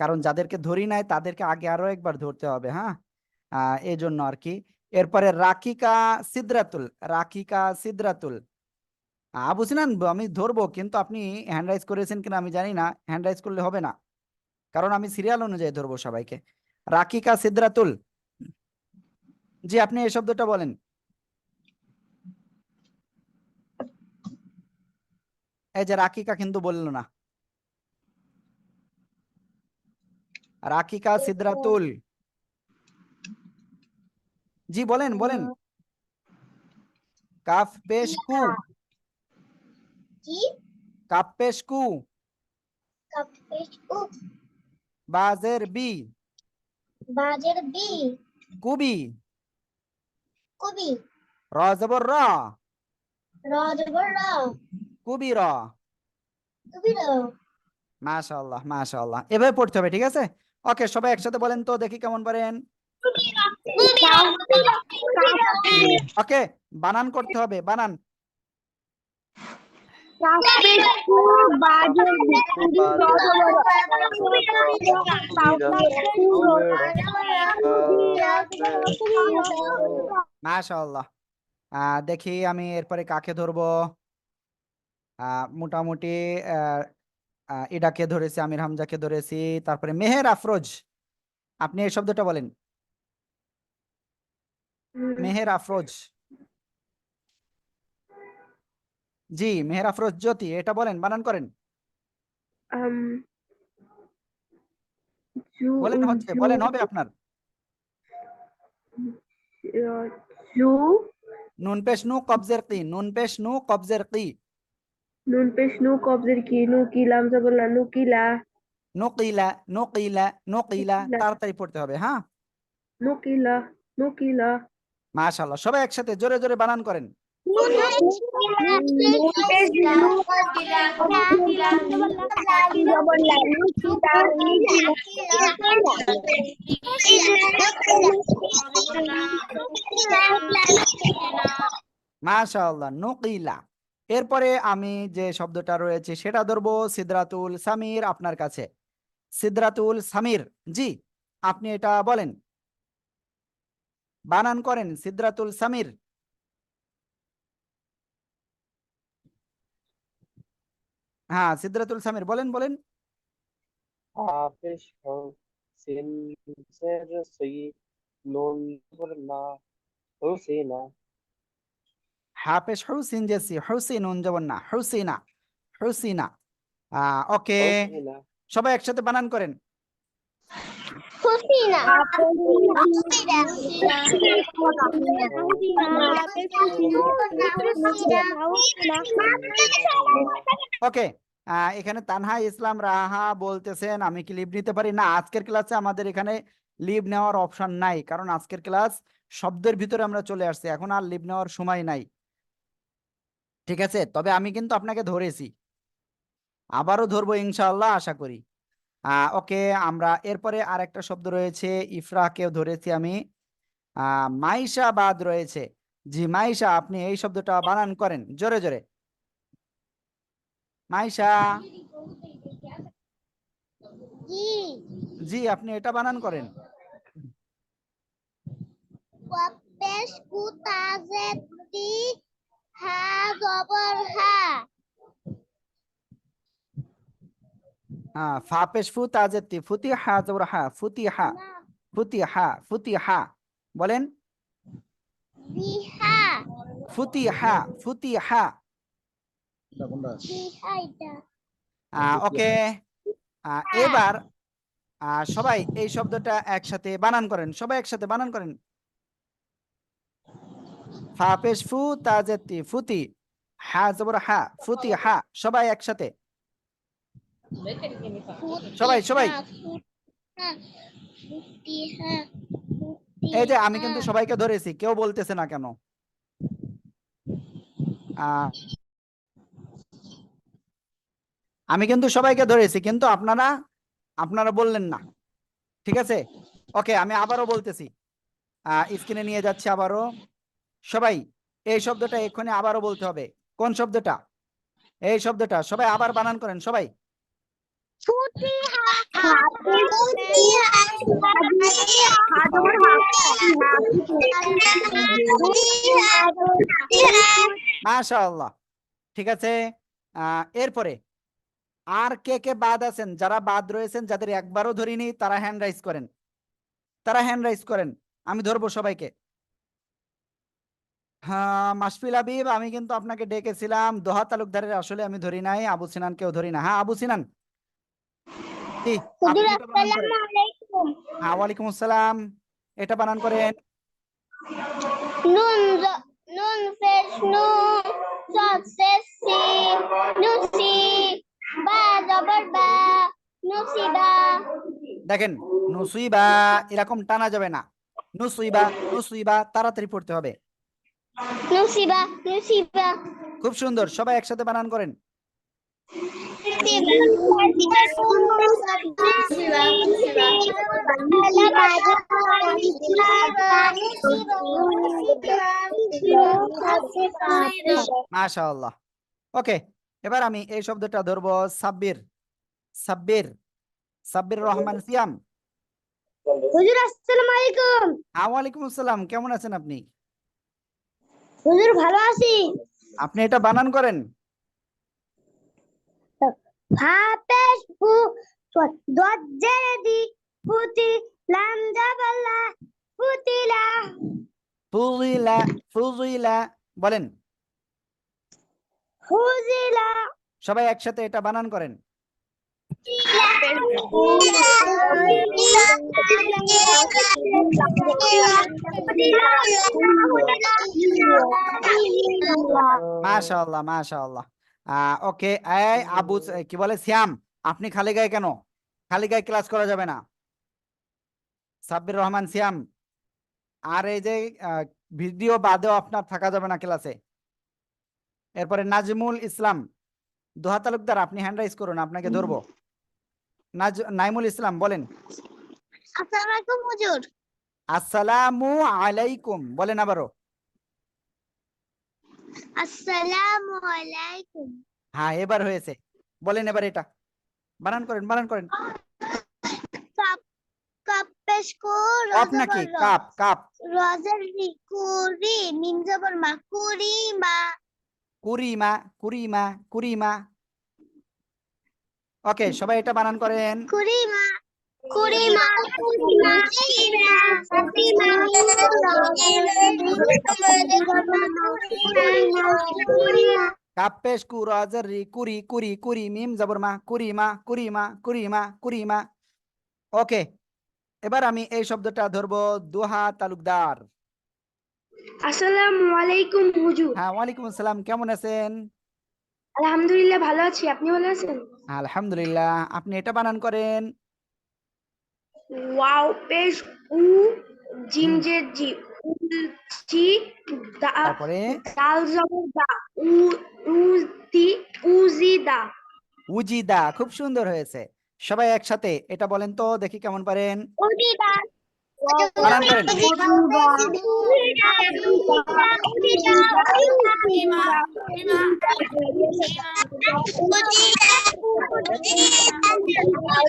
কারণ যাদেরকে ধরি নাই তাদেরকে আগে আরো একবার ধরতে হবে হ্যাঁ এই জন্য আর কি এরপরে রাকিকা সিদরাতুল রাকিকা সিদরাতুল আবু সিনান আমি ধরবো কিন্তু আপনি হ্যান্ড রাইজ করেছেন কিনা আমি জানি না হ্যান্ড রাইজ করলে হবে না কারণ আমি সিরিয়াল অনুযায়ী ধরবো সবাইকে রাকিকা সিদরাতুল জি আপনি এই শব্দটা বলেন এই যে রাকিকা কিন্তু বললো না রাকিকা সিদরাতুল জি বলেন বলেন কাফ পেশ কু কাফ পেশ কু বাজের বি কুবি রাজবর রা কুবি রা মাশাআল্লাহ মাশাআল্লাহ এভাবে পড়তে হবে ঠিক আছে ওকে সবাই একসাথে বলেন তো দেখি কেমন পারেন ওকে বানান করতে হবে বানান মাশাআল্লাহ দেখি আমি এরপরে কাকে ধরবো মোটামুটি ইডাকে ধরেছি আমির হামজাকে ধরেছি তারপরে মেহের আফরোজ আপনি এই শব্দটা বলেন মেহের আফরোজ জি মেহের আফরোজ জ্যোতি এটা বলেন বানান করেন বলেন হচ্ছে বলেন হবে আপনার নুন পেশ নু কবজের কি নুন পেশ নু কবজের কি নুন পেশ নু কবজের কি নুকিলাম বললাম নুকিলা নুকিলা নুকিলা নুকিলা তাড়াতাড়ি পড়তে হবে হ্যাঁ নুকিলা নুকিলা মাশাআল্লাহ সবাই একসাথে জোরে জোরে বানান করেন মাশাআল্লাহ, নুকিলা। এরপরে আমি যে শব্দটা রয়েছে সেটা ধরবো সিদরাতুল সামির আপনার কাছে। সিদরাতুল সামির, জি আপনি এটা বলেন, বানান করেন সিদরাতুল সামির। হ্যাঁ সিদরাতুল সামির বলেন বলেন। হাফেজ সিন জের সই নুন জবর না হুসিনা হাফেজ হুসিন জেসি, হুসিন উন যাবেন না, হুসিনা, হুসিনা। ওকে, হুসিনা সবাই একসাথে বানান করেন। ওকে, এখানে তানহা ইসলাম রাহা বলতেছেন আমি কি লিভ নিতে পারি? না, আজকের ক্লাসে আমাদের এখানে লিভ নেওয়ার অপশন নাই, কারণ আজকের ক্লাস শব্দের ভিতরে আমরা চলে আসছি, এখন আর লিভ নেওয়ার সময় নাই। ঠিক আছে, তবে আমি কিন্তু আপনাকে ধরেছি, আবারও ধরবো ইনশাআল্লাহ আশা করি। ওকে, আমরা এরপরে আরেকটা শব্দ রয়েছে, ইফরাকেও ধরেছি আমি। মাইশা বাদ রয়েছে। জি মাইশা, আপনি এই শব্দটা বানান করেন জোরে জোরে। মাইশা, জি আপনি এটা বানান করেন। ফা পেশ ফু তাজেতি, ফুতিহা জবর হা, ফুতিহা, ফুতিহা, ফুতিহা বলেন। ফুতিহা, ফুতিহা। ওকে, এবার সবাই এই শব্দটা একসাথে বানান করেন, সবাই একসাথে বানান করেন। ফা পেশ ফু তাজেতি, ফুতি, হা জবর হা, ফুতিহা, সবাই একসাথে, সবাই সবাই। এই যে আমি কিন্তু সবাইকে ধরেছি, কেউ বলতেছে না কেন? আমি কিন্তু সবাইকে ধরেছি, কিন্তু আপনারা আপনারা বললেন না। ঠিক আছে, ওকে আমি আবারও বলতেছি, স্ক্রিনে নিয়ে যাচ্ছি আবারও। সবাই এই শব্দটা এক্ষুনি আবারও বলতে হবে। কোন শব্দটা? এই শব্দটা সবাই আবার বানান করেন সবাই। মাশাআল্লাহ, ঠিক আছে। এরপরে আর কে কে বাদ আছেন? যারা বাদ রয়েছেন, যাদের একবারও ধরিনি, তারা হ্যান্ড রাইজ করেন, তারা হ্যান্ড রাইজ করেন, আমি ধরবো সবাইকে। হ্যাঁ মাশফিল হাবিব, আমি কিন্তু আপনাকে ডেকেছিলাম। দোহা তালুকদারের আসলে আমি ধরি নাই, আবু সিনান কেউ ধরি না। হ্যাঁ আবু সিনান, জি আপনি এটা বানান করেন। হ্যাঁ ওয়ালাইকুম আসসালাম, এটা বানান করেন। নুন পেশ নু, সদ পেশ সি, নুসি, বা জবর বা, নুসিবা। দেখেন নুসুইবা এরকম টানা যাবে না, নুসুইবা, নুসুইবা তাড়াতাড়ি পড়তে হবে। নুসিবা, নুসিবা। খুব সুন্দর, সবাই একসাথে বানান করেন। মাশাআল্লাহ, ওকে, এবার আমি এই শব্দটা ধরবো সাব্বির, সাব্বির, সাব্বির রহমান সিয়াম। হুজুর আসসালামু আলাইকুম। ওয়ালাইকুম আসসালাম, কেমন আছেন আপনি? হুজুর ভালো আছি। আপনি এটা বানান করেন। ফা পেশ ফু, দদ জেরে দি, ফুতি, লাম জাবাল্লা, ফুতিলা। ফুজিলা, ফুজিলা বলেন, হুজিলা। সবাই একসাথে এটা বানান করেন। মাশাআল্লাহ, মাশাআল্লাহ। ওকে, এই আবু কি বলে শ্যাম, আপনি খালি গায়ে কেন? খালি গায়ে ক্লাস করা যাবে না। সাব্বির রহমান শ্যাম, আর এই যে ভিডিও বাদেও আপনার থাকা যাবে না ক্লাসে। এরপরে নাজমুল ইসলাম, দোহা তালুকদার আপনি হ্যান্ড রাইজ করুন, আপনাকে ধরবো। নাইমুল ইসলাম বলেন। আসসালামু আলাইকুম হুজুর। আসসালামু আলাইকুম বলেন আবারও। আসসালামু আলাইকুম। হ্যাঁ এবার হয়েছে, বলেন এবার এটা বানান করেন, বানান করেন। কাপ কাপ পেশ কো কাপ নাকি কাপ? কাপ। রজের রি কুরি মিম জবর মা কুরি মা কুরিমা, কুরিমা, কুরিমা। ওকে সবাই এটা বানান করেন। কুরি মা কুরি মা কুরি মা কুরি মা কাপ পেশ কু রজের রি কুরি, কুরি, কুরি মিম জবর মা কুরিমা, কুরিমা, কুরিমা, কুরিমা। ওকে এবার আমি এই শব্দটা ধরবো, দোহা তালুকদার। আসসালামু আলাইকুম হুজুর। হ্যাঁ ওয়ালাইকুম আসসালাম, কেমন আছেন? আলহামদুলিল্লাহ ভালো আছি, আপনি ভালো আছেন? আলহামদুলিল্লাহ। আপনি এটা বানান করেন। ওয়াও পেশ উ জিম হুম, জে জি উল জি তারপরে দাল জবর দা উ উজি উজিদা। উজিদা, খুব সুন্দর হয়েছে। সবাই একসাথে এটা বলেন তো দেখি কেমন পারেন, উদিদা বানান করেন।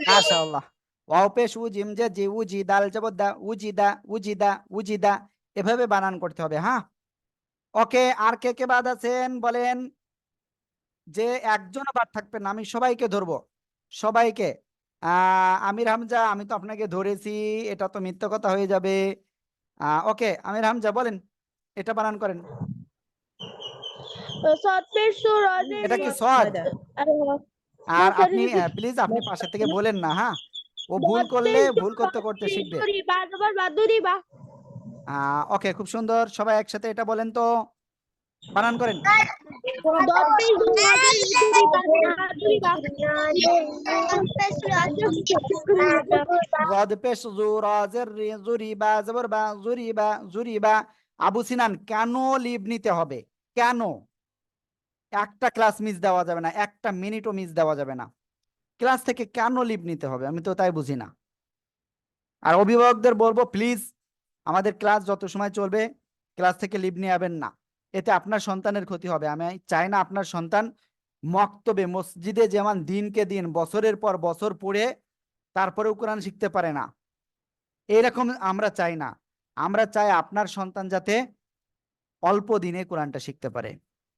মাশাআল্লাহ। ওয়াও পেশ উ জিম জে জি উজি দাল জবর দা উজিদা, উজিদা, উজিদা, এভাবে বানান করতে হবে। হ্যাঁ ওকে, আর কে কে বাদ আছেন বলেন। যে একজন বাদ থাকবেন, আমি সবাইকে ধরবো, সবাইকে। আমির হামজা, আমি তো আপনাকে ধরেছি, এটা তো মিথ্যা কথা হয়ে যাবে। ওকে আমির হামজা বলেন, এটা বানান করেন। সদ পেশ সু রজের এটা রি কি সদ? আর সরি আপনি রিপিট প্লিজ আপনি পাশে থেকে বলেন না, হ্যাঁ ও ভুল সদ করলে পেশ ভুল করতে করতে শিখবে। সরি বা জবর বা দুরি বা ওকে খুব সুন্দর, সবাই একসাথে এটা বলেন তো, বানান করেন। দদ পেশ দু রজের রি দুরি বা দুরি বা রদ পেশ জু রাজের রি জুরিবা জবর বা জুরিবা, জুরিবা। আবু সিনান, কেন লিভ নিতে হবে? কেন? একটা ক্লাস মিস দেওয়া যাবে না, একটা মিনিটও মিস দেওয়া যাবে না। ক্লাস থেকে কেন লিভ নিতে হবে? আমি তো তাই বুঝি না। আর অভিভাবকদের বলবো প্লিজ, আমাদের ক্লাস যত সময় চলবে ক্লাস থেকে লিভ নেবেন না, এতে আপনার সন্তানের ক্ষতি হবে। আমি চাই না আপনার সন্তান মক্তবে মসজিদে যেমন দিনকে দিন বছরের পর বছর পড়ে তারপরেও কোরআন শিখতে পারে না, এরকম আমরা চাই না। আমরা চাই আপনার সন্তান যাতে অল্প দিনে কোরআনটা শিখতে পারে।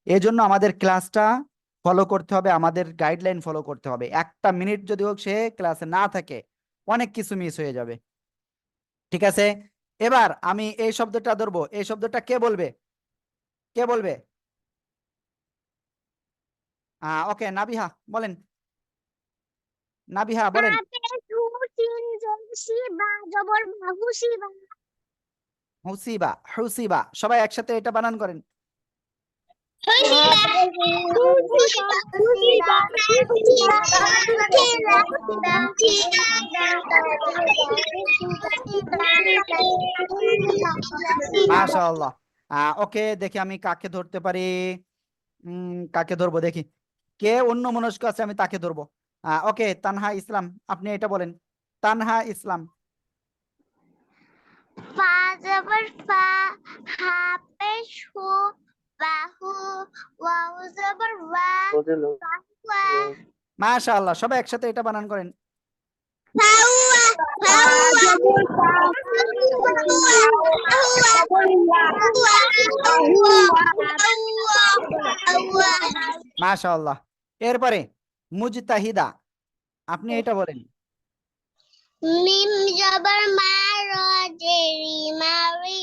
এজন্য আমাদের ক্লাসটা ফলো করতে হবে, আমাদের গাইডলাইন ফলো করতে হবে। একটা মিনিট যদি হোক সে ক্লাসে না থাকে, অনেক কিছু মিস হয়ে যাবে। ঠিক আছে, এবার আমি এই শব্দটা ধরবো, এই শব্দটা কে বলবে? কে বলবে? ওকে নাবিহা বলেন, নাবিহা বলেন। হুসিবা, হুসিবা, সবাই একসাথে এটা বানান করেন। মাশাআল্লাহ। ওকে দেখি আমি কাকে ধরতে পারি। কাকে ধরবো দেখি, কে অন্য মনস্ক আছে আমি তাকে ধরবো। ওকে তানহা ইসলাম, আপনি এটা বলেন। তানহা ইসলাম। ফা জবর ফা হা পেশ হু বাহু ওয়াও জবর ওয়া বদলো ওয়া মাশাআল্লাহ, সবাই একসাথে এটা বানান করেন। ফাওয়া মাশাআল্লাহ। এরপরে মুজতাহিদা, আপনি এটা বলেন। মিম জবর মা র জে রি মারি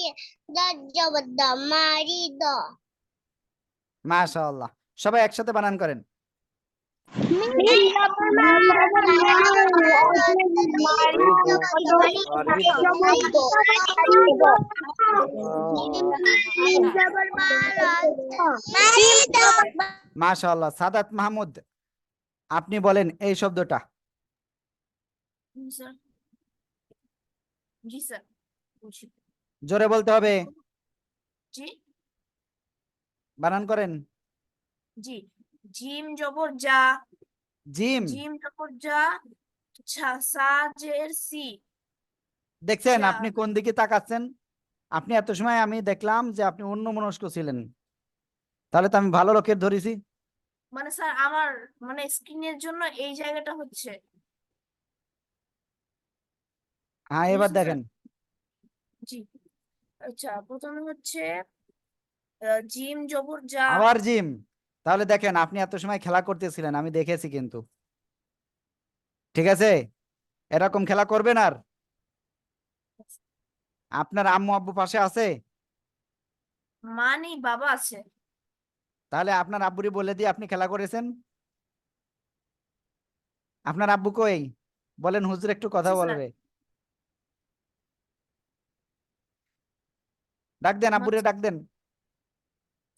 দদ জবর দ মারি দ মাশাআল্লাহ, সবাই একসাথে বানান করেন। মিম জবর মা মিম জবর মা মারি দ মাশাআল্লাহ। সাদাত মাহমুদ, আপনি বলেন এই শব্দটা। জি স্যার জোরে বলতে হবে, জি বানান করেন। জি, জিম জবর যা, জিম। জিম জবর যা, সাজের সি, দেখছেন যা। আপনি কোন দিকে তাকাচ্ছেন? আপনি এত সময় আমি দেখলাম যে আপনি অন্যমনস্ক ছিলেন, তাহলে তো আমি ভালো লোকের ধরেছি। মানে স্যার আমার মানে স্ক্রিনের জন্য এই জায়গাটা হচ্ছে। হ্যাঁ, এবার বুঝছেন স্যার? দেখেন। জি, আচ্ছা প্রথমে হচ্ছে জিম জবর যা। আবার জিম। তাহলে দেখেন আপনি এত সময় খেলা করতেছিলেন, আমি দেখেছি কিন্তু। ঠিক আছে, এরকম খেলা করবেন আর। আপনার আম্মু আব্বু পাশে আছে? মা নেই, বাবা আছে। তাহলে আপনার আব্বুরি বলে দিয়ে আপনি খেলা করেছেন। আপনার আব্বু কই? বলেন হুজুর একটু কথা আছে স্যার, বলবে। ডাক দেন, আব্বুরে ঘুমাচ্ছে। ডাক দেন।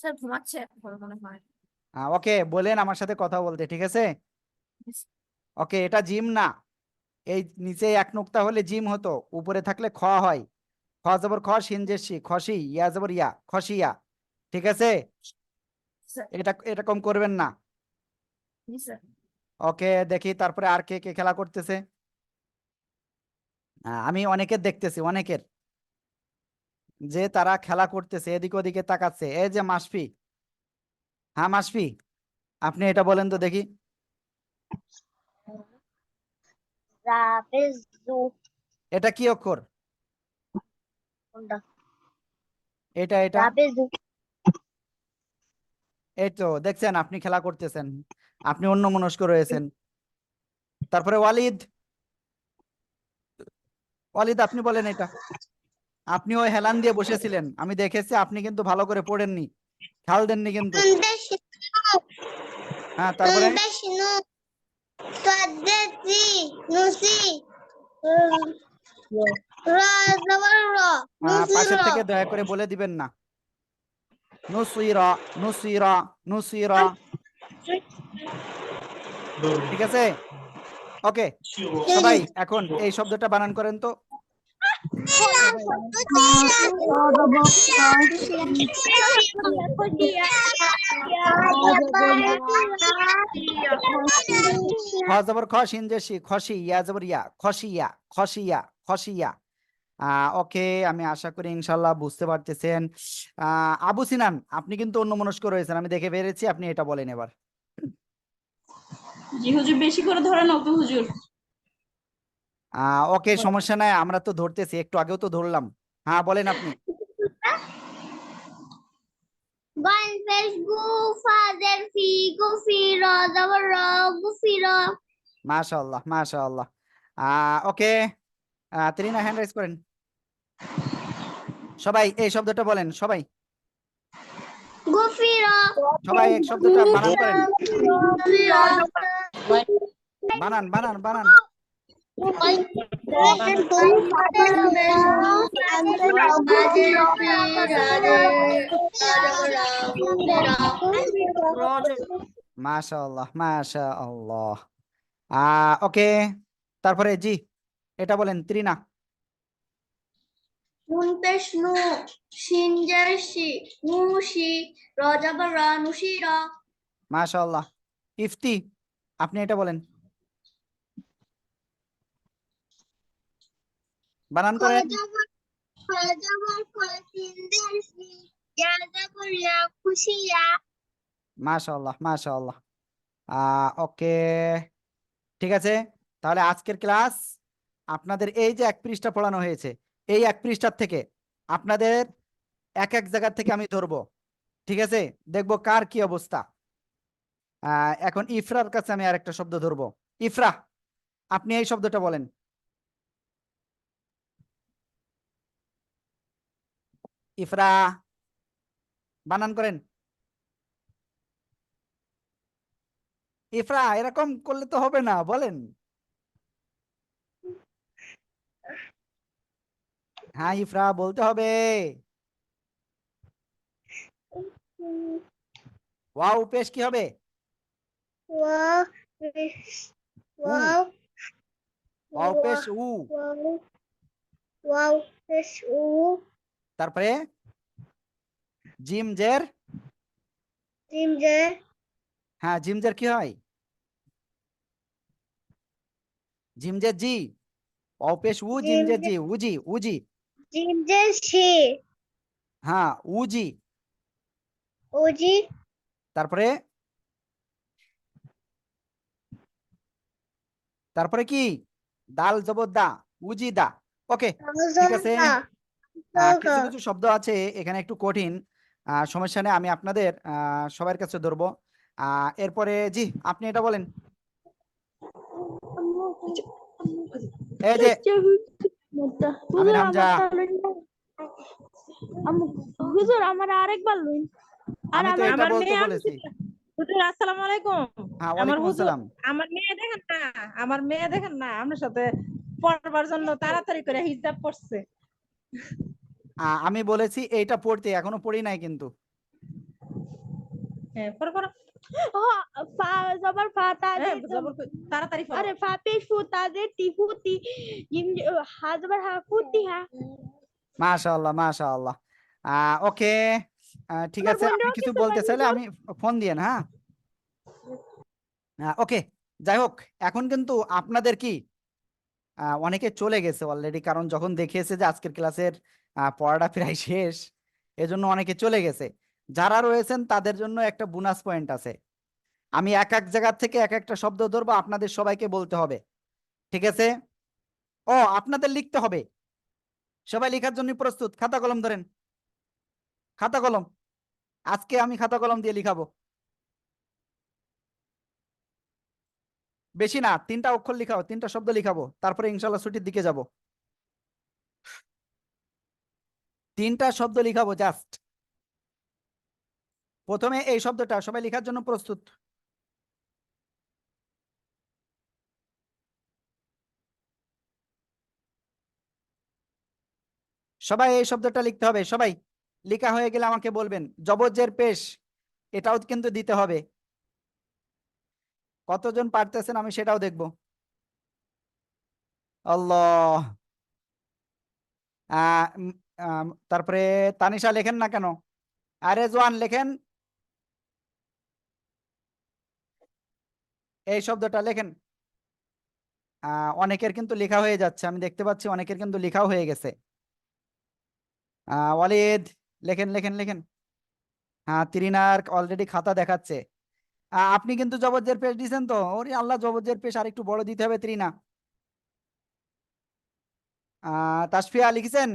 স্যার ঘুমাচ্ছে এখন মনে হয়। ওকে বলেন আমার সাথে কথা বলতে, ঠিক আছে? ওকে, এটা জিম না। এই নিচে এক নোক্তা হলে জিম হতো, উপরে থাকলে খ হয়। খ জবর খ, শিন জের শি, খসি, ইয়া জবর ইয়া, খসিয়া। ঠিক আছে, স্যার, এটা এরকম করবেন না। জি স্যার। ওকে, দেখি তারপরে আর কে কে খেলা করতেছে। আমি অনেকের দেখতেছি, অনেকের যে তারা খেলা করতেছে, এদিকে ওদিকে তাকাচ্ছে। এই যে মাসফি। হ্যাঁ মাসফি, আপনি এটা বলেন তো দেখি। রাবেজু এটা কি অক্ষর? কোনটা? এটা। রাবেজু। এই তো দেখছেন আপনি খেলা করতেছেন, আপনি অন্যমনস্ক রয়েছেন। তারপরে ওয়ালিদ। ওয়ালিদ আপনি বলেন এটা। আপনি ওই হেলান দিয়ে বসেছিলেন, আমি দেখেছি, আপনি কিন্তু ভালো করে পড়েননি, খেয়াল দেননি কিন্তু। হ্যাঁ, তারপরে তুন্দশনু তাদ্দি নুসি রাজবর র নুসির। পাশের থেকে দয়া করে বলে দিবেন না। নুসিরা, নুসিরা, নুসিরা। ঠিক আছে, ওকে। সবাই এখন এই শব্দটা বানান করেন তো। খ জবর খ, শিন জের শি, খসি, ইয়া জবর ইয়া, খসিয়া, খসিয়া, খসিয়া। ওকে, আমি আশা করি ইনশাল্লাহ বুঝতে পারতেছেন। আবু সিনান, আপনি কিন্তু অন্যমনস্ক রয়েছেন, আমি দেখে পেরেছি। আপনি এটা বলেন এবার। জি হুজুর, বেশি করে ধরেন ওকে হুজুর। ওকে, সমস্যা নাই, আমরা তো ধরতেছি, একটু আগেও তো ধরলাম। হ্যাঁ বলেন আপনি। গনফেশ গুফাদের ফি গুফির জবর র গুফির। মাশাআল্লাহ, মাশাআল্লাহ। ওকে, তেরিনা হ্যান্ড রাইজ করেন। সবাই এই শব্দটা বলেন, সবাই। গুফির। সবাই এই শব্দটা বানান করেন। বানান, বানান, বানান। মাশাআল্লাহ, মাশাআল্লাহ। ওকে, তারপরে জি, এটা বলেন ত্রিনা। নুন পেশ নু, শিন জের শি, নুশি, র জবর র, নুশিরা। মাশাআল্লাহ। ইফতি, আপনি এটা বলেন, বানান করেন। মাশাআল্লাহ, মাশাআল্লাহ। ওকে, ঠিক আছে। তাহলে আজকের ক্লাস আপনাদের এই যে এক পৃষ্ঠা পড়ানো হয়েছে, এই এক পৃষ্ঠার থেকে আপনাদের এক এক জায়গা থেকে আমি ধরবো। ঠিক আছে, দেখবো কার কি অবস্থা। এখন ইফরার কাছে আমি আরেকটা শব্দ ধরবো। ইফরা, আপনি এই শব্দটা বলেন। ইফরা, বানান করেন। ইফরা, এরকম করলে তো হবে না, বলেন। হ্যাঁ ইফরা, বলতে হবে। ওয়াও পেশ কি হবে? উ। ওয়াও পেশ উ। তারপরে জিম জের, হ্যাঁ, জিমজের কি হয়? জিমজের জি। অপেশ উ, জিমজের জি, উজি উজি। জিমজে সে হ্যাঁ, উজি। ওজি তারপরে তারপরে কি? দাল জবর দা, উজি দা। ওকে, ঠিক আছে। কিছু কিছু শব্দ আছে এখানে একটু কঠিন, সমস্যা নেই, আমি আপনাদের সবার কাছে ধরবো। এরপরে জি, আপনি এটা বলেন। এই যে হুজুর আমির হামজা, আমার হুজুর আমার আরেকবার লইন। আর আমি তো আমার এটা আমার বলতে মেয়ে আমি বলেছি। হুজুর আসসালামু আলাইকুম। হ্যাঁ, আমার ওয়ালাইকুম হুজুর আসসালাম। আমার মেয়ে দেখেন না, আমার মেয়ে দেখেন না আপনার সাথে পড়বার জন্য তাড়াতাড়ি করে হিজাব পড়ছে। আমি বলেছি এইটা পড়তে, এখনো পড়ি নাই কিন্তু। হ্যাঁ পড়ো পড়ো। ফা জবর ফা তা তাড়াতাড়ি পড়ো। আরে ফা পেশ ফু তা দে তি ফু তি ইম হা জবর হা ফুতি হা। মাশাআল্লাহ মাশাআল্লাহ। ওকে, ঠিক আমার আছে, আপনি বোনরাও কিছু কিছু বলতে পাই চাইলে হুজুর। আমি ফোন দিয়েন, হ্যাঁ। ওকে, যাই হোক, এখন কিন্তু আপনাদের কি অনেকে চলে গেছে অলরেডি, কারণ যখন দেখিয়েছে যে আজকের ক্লাসের পড়াটা প্রায় শেষ, এজন্য অনেকে চলে গেছে। যারা রয়েছেন তাদের জন্য একটা বোনাস পয়েন্ট আছে। আমি এক এক জায়গা থেকে এক একটা শব্দ ধরবো, আপনাদের সবাইকে বলতে হবে, ঠিক আছে? ও, আপনাদের লিখতে হবে। সবাই লেখার জন্য প্রস্তুত? খাতা কলম ধরেন, খাতা কলম। আজকে আমি খাতা কলম দিয়ে লিখাবো। বেশি না, 3টা অক্ষর লিখাবো, 3টা শব্দ লিখাবো, তারপরে ইনশাল্লাহ ছুটির দিকে যাব। 3টা শব্দ লিখাবো জাস্ট। প্রথমে এই শব্দটা, সবাই লেখার জন্য প্রস্তুত? সবাই এই শব্দটা লিখতে হবে, সবাই। লেখা হয়ে গেলে আমাকে বলবেন। জবরজের পেশ, এটাও কিন্তু দিতে হবে। কতজন পারতেছেন আমি সেটাও দেখব। আল্লাহ। তারপরে তানিশা লেখেন না কেন? আরে জোয়ান লেখেন, এই শব্দটা লেখেন। অনেকের কিন্তু লেখা হয়ে যাচ্ছে, আমি দেখতে পাচ্ছি অনেকের কিন্তু লেখাও হয়ে গেছে। ওয়ালিদ, লেখেন লেখেন লেখেন। হ্যাঁ, তিরিনার অলরেডি খাতা দেখাচ্ছে। আপনি কিন্তু জবরজের পেশ দিয়েছেন তো? ওরে আল্লাহ, জবরজের পেশ আর একটু বড় দিতে হবে ত্রিনা। তাসফিয়া লিখেছেন?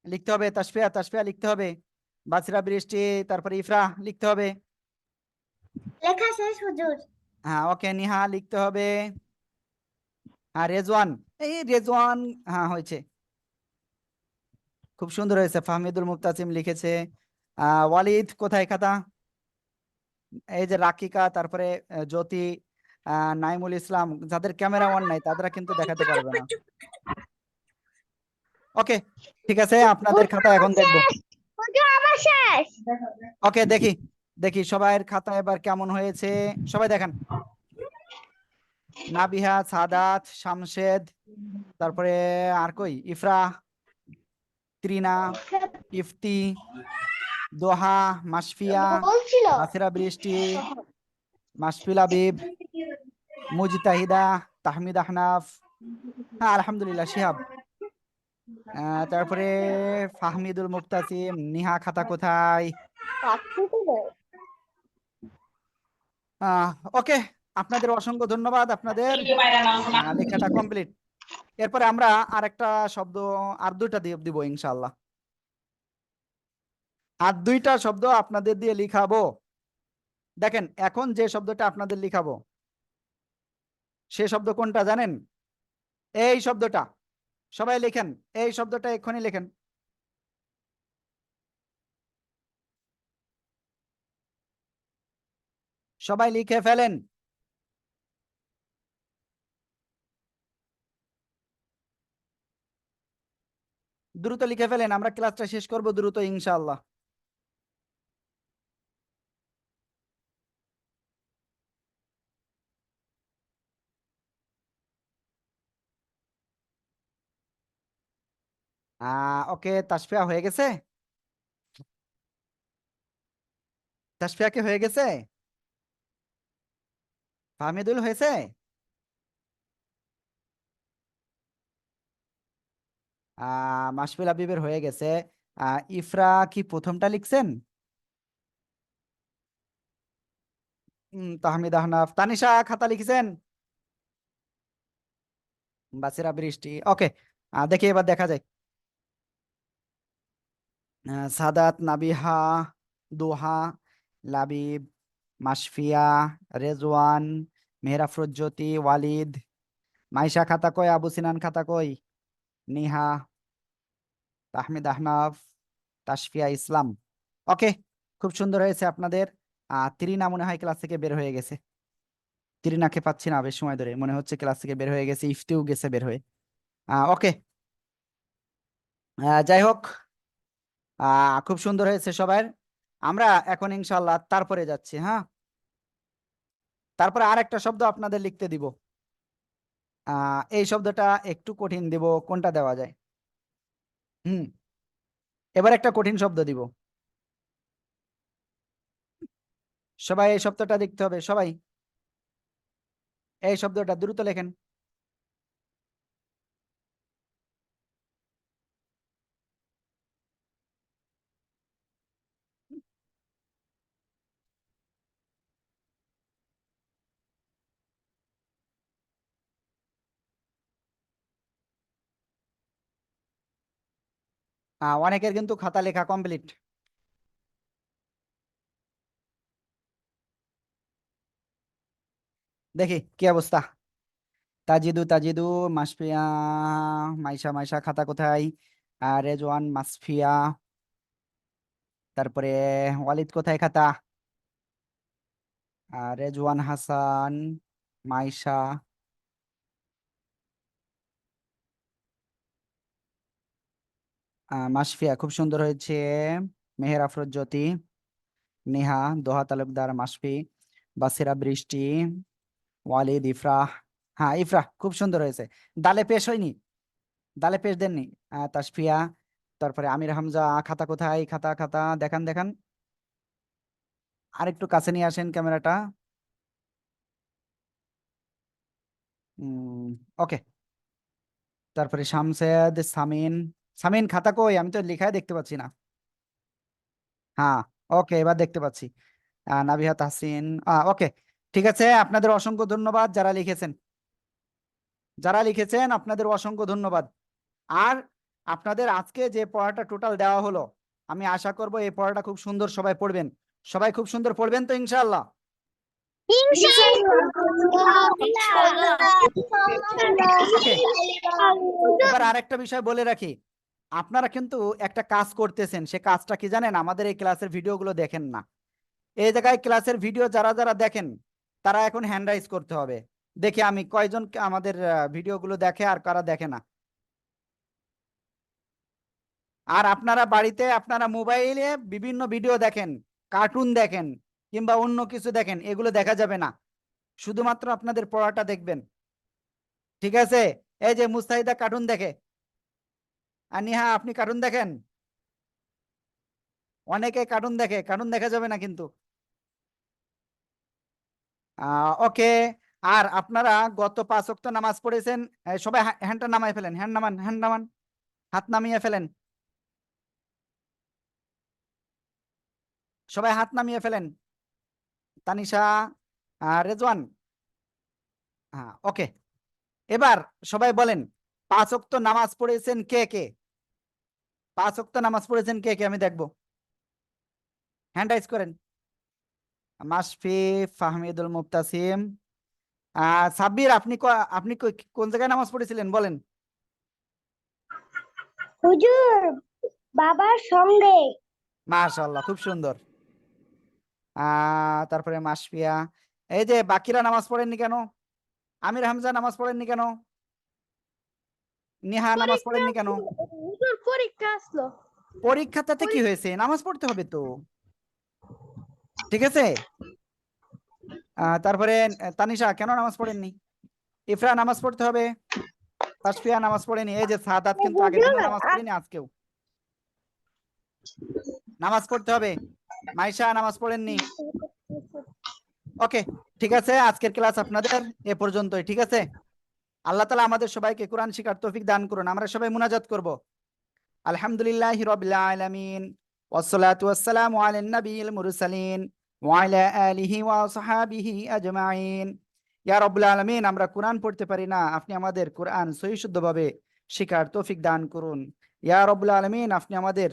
লিখতে হবে, তাসফিয়া তাসফিয়া লিখতে হবে। বাসরা বৃষ্টি, তারপরে ইফরা লিখতে হবে। লেখা শেষ হুজুর। হ্যাঁ, ওকে, নিহা লিখতে হবে। হ্যাঁ, রেজওয়ান, এই রেজওয়ান, হ্যাঁ হয়েছে, খুব সুন্দর হয়েছে। ফাহমিদুল মুক্তাসিম লিখেছে। ওয়ালিদ কোথায় খাতা? এই যে রাকিকা, তারপরে জ্যোতি, নাইমুল ইসলাম, যাদের ক্যামেরা অন নাই তারা কিন্তু দেখাতে পারবে না। ওকে, ঠিক আছে, আপনাদের খাতা এখন দেখবো। হুজুর আমার শেষ। ওকে, দেখি দেখি সবাইয়ের খাতা এবার কেমন হয়েছে, সবাই দেখান। নাবিহা, সাদাত, শামশেদ, তারপরে আর কই, ইফরা, ত্রিনা, ইফতি, দোহা, মাসফিয়া, বলছিল বাসিরা বৃষ্টি, মাসফিল আবিব, মুজতাহিদা, তাহমিদ আহনাফ, হ্যাঁ আলহামদুলিল্লাহ, শিহাব, তারপরে ফাহমিদুল মুক্তাসিম, নিহা খাতা কোথায়? ওকে, আপনাদের অসংখ্য ধন্যবাদ, আপনাদের লেখাটা কমপ্লিট। এরপরে আমরা আরেকটা শব্দ, আর 2টা দিয়ে দিব ইনশাল্লাহ। আর 2টা শব্দ আপনাদের দিয়ে লিখাবো। দেখেন, এখন যে শব্দটা আপনাদের লিখাবো, সে শব্দ কোনটা জানেন? এই শব্দটা। সবাই লেখেন, এই শব্দটা এক্ষুনি লেখেন। সবাই লিখে ফেলেন, দ্রুত লিখে ফেলেন, আমরা ক্লাসটা শেষ করব দ্রুত ইনশাআল্লাহ। ওকে, তাসফিয়া হয়ে গেছে। তাসফিয়া কি হয়ে গেছে? ফাহমিদুল হয়েছে? মাশফিল হাবিবের হয়ে গেছে। ইফরা কি প্রথমটা লিখছেন? তাহমিদ আহনাফ। তানিশা খাতা লিখেছেন? বাসিরা বৃষ্টি, ওকে। দেখি এবার দেখা যায়। সাদাত, নাবিহা, দোহা, লাবিব, মাশফিয়া, রেজওয়ান, মেহরাফরুজ্জ্যোতি, ওয়ালিদ। মাইশা খাতা কই? আবু সিনান খাতা কই? নিহা, তাহমিদ আহনাফ, তাসফিয়া ইসলাম। ওকে, খুব সুন্দর হয়েছে আপনাদের। তিরিনা মনে হয় ক্লাস থেকে বের হয়ে গেছে। তিরিনাকে পাচ্ছি না বেশ সময় ধরে, মনে হচ্ছে ক্লাস থেকে বের হয়ে গেছে। ইফতিও গেছে বের হয়ে। ওকে, যাই হোক, খুব সুন্দর হয়েছে সবার। আমরা এখন ইনশাল্লাহ তারপরে যাচ্ছি। হ্যাঁ, তারপরে আর একটা শব্দ আপনাদের লিখতে দিব। এই শব্দটা একটু কঠিন দিব, কোনটা দেওয়া যায়? হুম, এবার একটা কঠিন শব্দ দিব। সবাই এই শব্দটা লিখতে হবে, সবাই এই শব্দটা দ্রুত লেখেন। অনেকের কিন্তু খাতা লেখা কমপ্লিট। দেখি কি অবস্থা। তাজিদু, তাজিদু, মাসফিয়া, মাইশা, মাইশা খাতা কোথায়? রেজওয়ান, মাসফিয়া, তারপরে ওয়ালিদ কোথায় খাতা? রেজওয়ান হাসান, মাইশা, মাসফিয়া খুব সুন্দর হয়েছে। মেহের আফরোজ জ্যোতি, নেহা, দোহা তালুকদার, মাসফি, বাসিরা বৃষ্টি, ওয়ালিদ, ইফরাহ। হ্যাঁ, ইফরাহ খুব সুন্দর হয়েছে। দালে পেশ হয়নি, দালে পেশ দেননি। তাসফিয়া, তারপরে আমির হামজা খাতা কোথায়? খাতা, খাতা দেখান, দেখান। আরেকটু কাছে নিয়ে আসেন ক্যামেরাটা। ওকে, তারপরে শামসেদ, সামিন। সামিন খাতা কই? আমি তো লেখাই দেখতে পাচ্ছি না। হ্যাঁ, ওকে, এবার দেখতে পাচ্ছি। নাবিহা, তাহসিন। ওকে, ঠিক আছে। আপনাদের অসংখ্য ধন্যবাদ যারা লিখেছেন, যারা লিখেছেন আপনাদের অসংখ্য ধন্যবাদ। আর আপনাদের আজকে যে পড়াটা টোটাল দেওয়া হলো, আমি আশা করব এই পড়াটা খুব সুন্দর সবাই পড়বেন। সবাই খুব সুন্দর পড়বেন তো ইনশাআল্লাহ? ওকে, এবার আরেকটা বিষয় বলে রাখি। আপনারা কিন্তু একটা কাজ করতেছেন, সে কাজটা কি জানেন? আমাদের এই ক্লাসের ভিডিওগুলো দেখেন না। এই জায়গায় ক্লাসের ভিডিও যারা যারা দেখেন তারা এখন হ্যান্ড রাইজ করতে হবে। দেখি আমি কয়জন আমাদের ভিডিওগুলো দেখে আর কারা দেখে না। আর আপনারা বাড়িতে আপনারা মোবাইলে বিভিন্ন ভিডিও দেখেন, কার্টুন দেখেন, কিংবা অন্য কিছু দেখেন, এগুলো দেখা যাবে না। শুধুমাত্র আপনাদের পড়াটা দেখবেন, ঠিক আছে? এই যে মুস্তাহিদা কার্টুন দেখে, আর নিহা আপনি কার্টুন দেখেন। অনেকে কার্টুন দেখে, কার্টুন দেখা যাবে না কিন্তু। ওকে। আর আপনারা গত 5 ওয়াক্ত নামাজ পড়েছেন। সবাই হ্যান্ডটা নামায় ফেলেন, হ্যান্ড নামান, হ্যান্ড নামান, হাত নামিয়ে ফেলেন। সবাই হাত নামিয়ে ফেলেন। তানিশা, রেজওয়ান। হ্যাঁ, ওকে। এবার সবাই বলেন 5 ওয়াক্ত নামাজ পড়েছেন কে কে? 5 ওয়াক্ত নামাজ পড়েছেন কে কে? আমি দেখবো, হ্যান্ড রাইজ করেন। মাশফি, ফাহমিদুল, মুবতাসিম, সাব্বির। আপনি কোন জায়গায় নামাজ পড়েছিলেন বলেন? হুজুর, বাবার সঙ্গে। মাশাআল্লাহ, খুব সুন্দর। তারপরে মাশফিয়া। এই যে বাকিরা নামাজ পড়েননি কেন? আমির হামজা নামাজ পড়েননি কেন? নিহা নামাজ পড়েননি কেন? হুজুর পরীক্ষা আসলো। পরীক্ষাটাতে কি হয়েছে? নামাজ পড়তে হবে তো, ঠিক আছে? তারপরে তানিশা কেন নামাজ পড়েননি? ইফরা নামাজ পড়তে হবে। তাসফিয়া নামাজ পড়েনি। এই যে সাদাত কিন্তু আগের দিনও নামাজ পড়েনি, আজকেও নামাজ পড়তে হবে। মাইশা নামাজ পড়েননি? ওকে, ঠিক আছে, আজকের ক্লাস আপনাদের এ পর্যন্তই। ঠিক আছে, আল্লাহ তাআলা আমাদের সবাইকে কোরআন শিখার তৌফিক দান করুন। আমরা সবাই মুনাজাত করব। আলহামদুলিল্লাহি রাব্বিল আলামিন ওয়াসসালাতু ওয়াসসালামু আলান নাবিয়িল মুরসালিন ওয়া আলা আলিহি ওয়া সাহবিহি আজমাইন। ইয়া রাব্বুল আলামিন, আমরা কোরআন পড়তে পারি না, আপনি আমাদের কোরআন সহি শুদ্ধভাবে শিখার তৌফিক দান করুন। ইয়া রাব্বুল আলামিন, আপনি আমাদের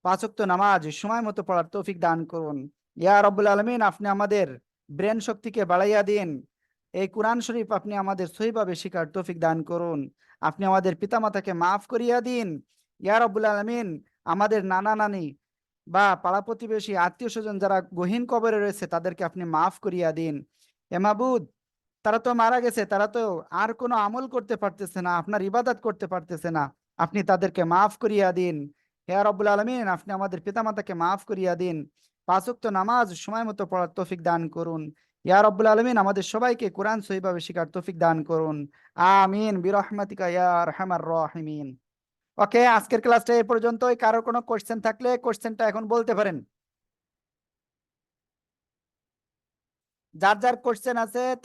পাঁচ ওয়াক্ত নামাজ সময় মতো পড়ার তৌফিক দান করুন। ইয়া রাব্বুল আলামিন, আপনি আমাদের ব্রেন শক্তিকে বাড়াইয়া দিন। এই কোরআন শরীফ আপনি আমাদের সহিভাবে শিখার তৌফিক দান করুন। আপনি আমাদের পিতামাতাকে মাফ করিয়া দিন। ইয়া রাব্বুল আলামিন, আমাদের নানা নানি বা পাড়া প্রতিবেশী আত্মীয় স্বজন যারা গহীন কবরে রয়েছে তাদেরকে আপনি মাফ করিয়া দিন। এ মাবুদ, তারা তো মারা গেছে, তারা তো আর কোনো আমল করতে পারতেছে না, আপনার ইবাদত করতে পারতেছে না, আপনি তাদেরকে মাফ করিয়া দিন। হে রব্বুল আলামিন, আপনি আমাদের পিতামাতাকে মাফ করিয়া দিন। পাঁচ ওয়াক্ত নামাজ সময় মতো পড়ার তৌফিক দান করুন। ইয়া রব্বুল আলামিন, আমাদের সবাইকে কোরআন সহিভাবে শিখার তৌফিক দান করুন। আমিন বিরহমাতিকা ইয়া আরহামার রাহিমিন। ওকে, আজকের ক্লাসটা এই পর্যন্তই। কারো কোনো কোশ্চেন থাকলে কোশ্চেনটা এখন বলতে পারেন। যার যার কোশ্চেন আছে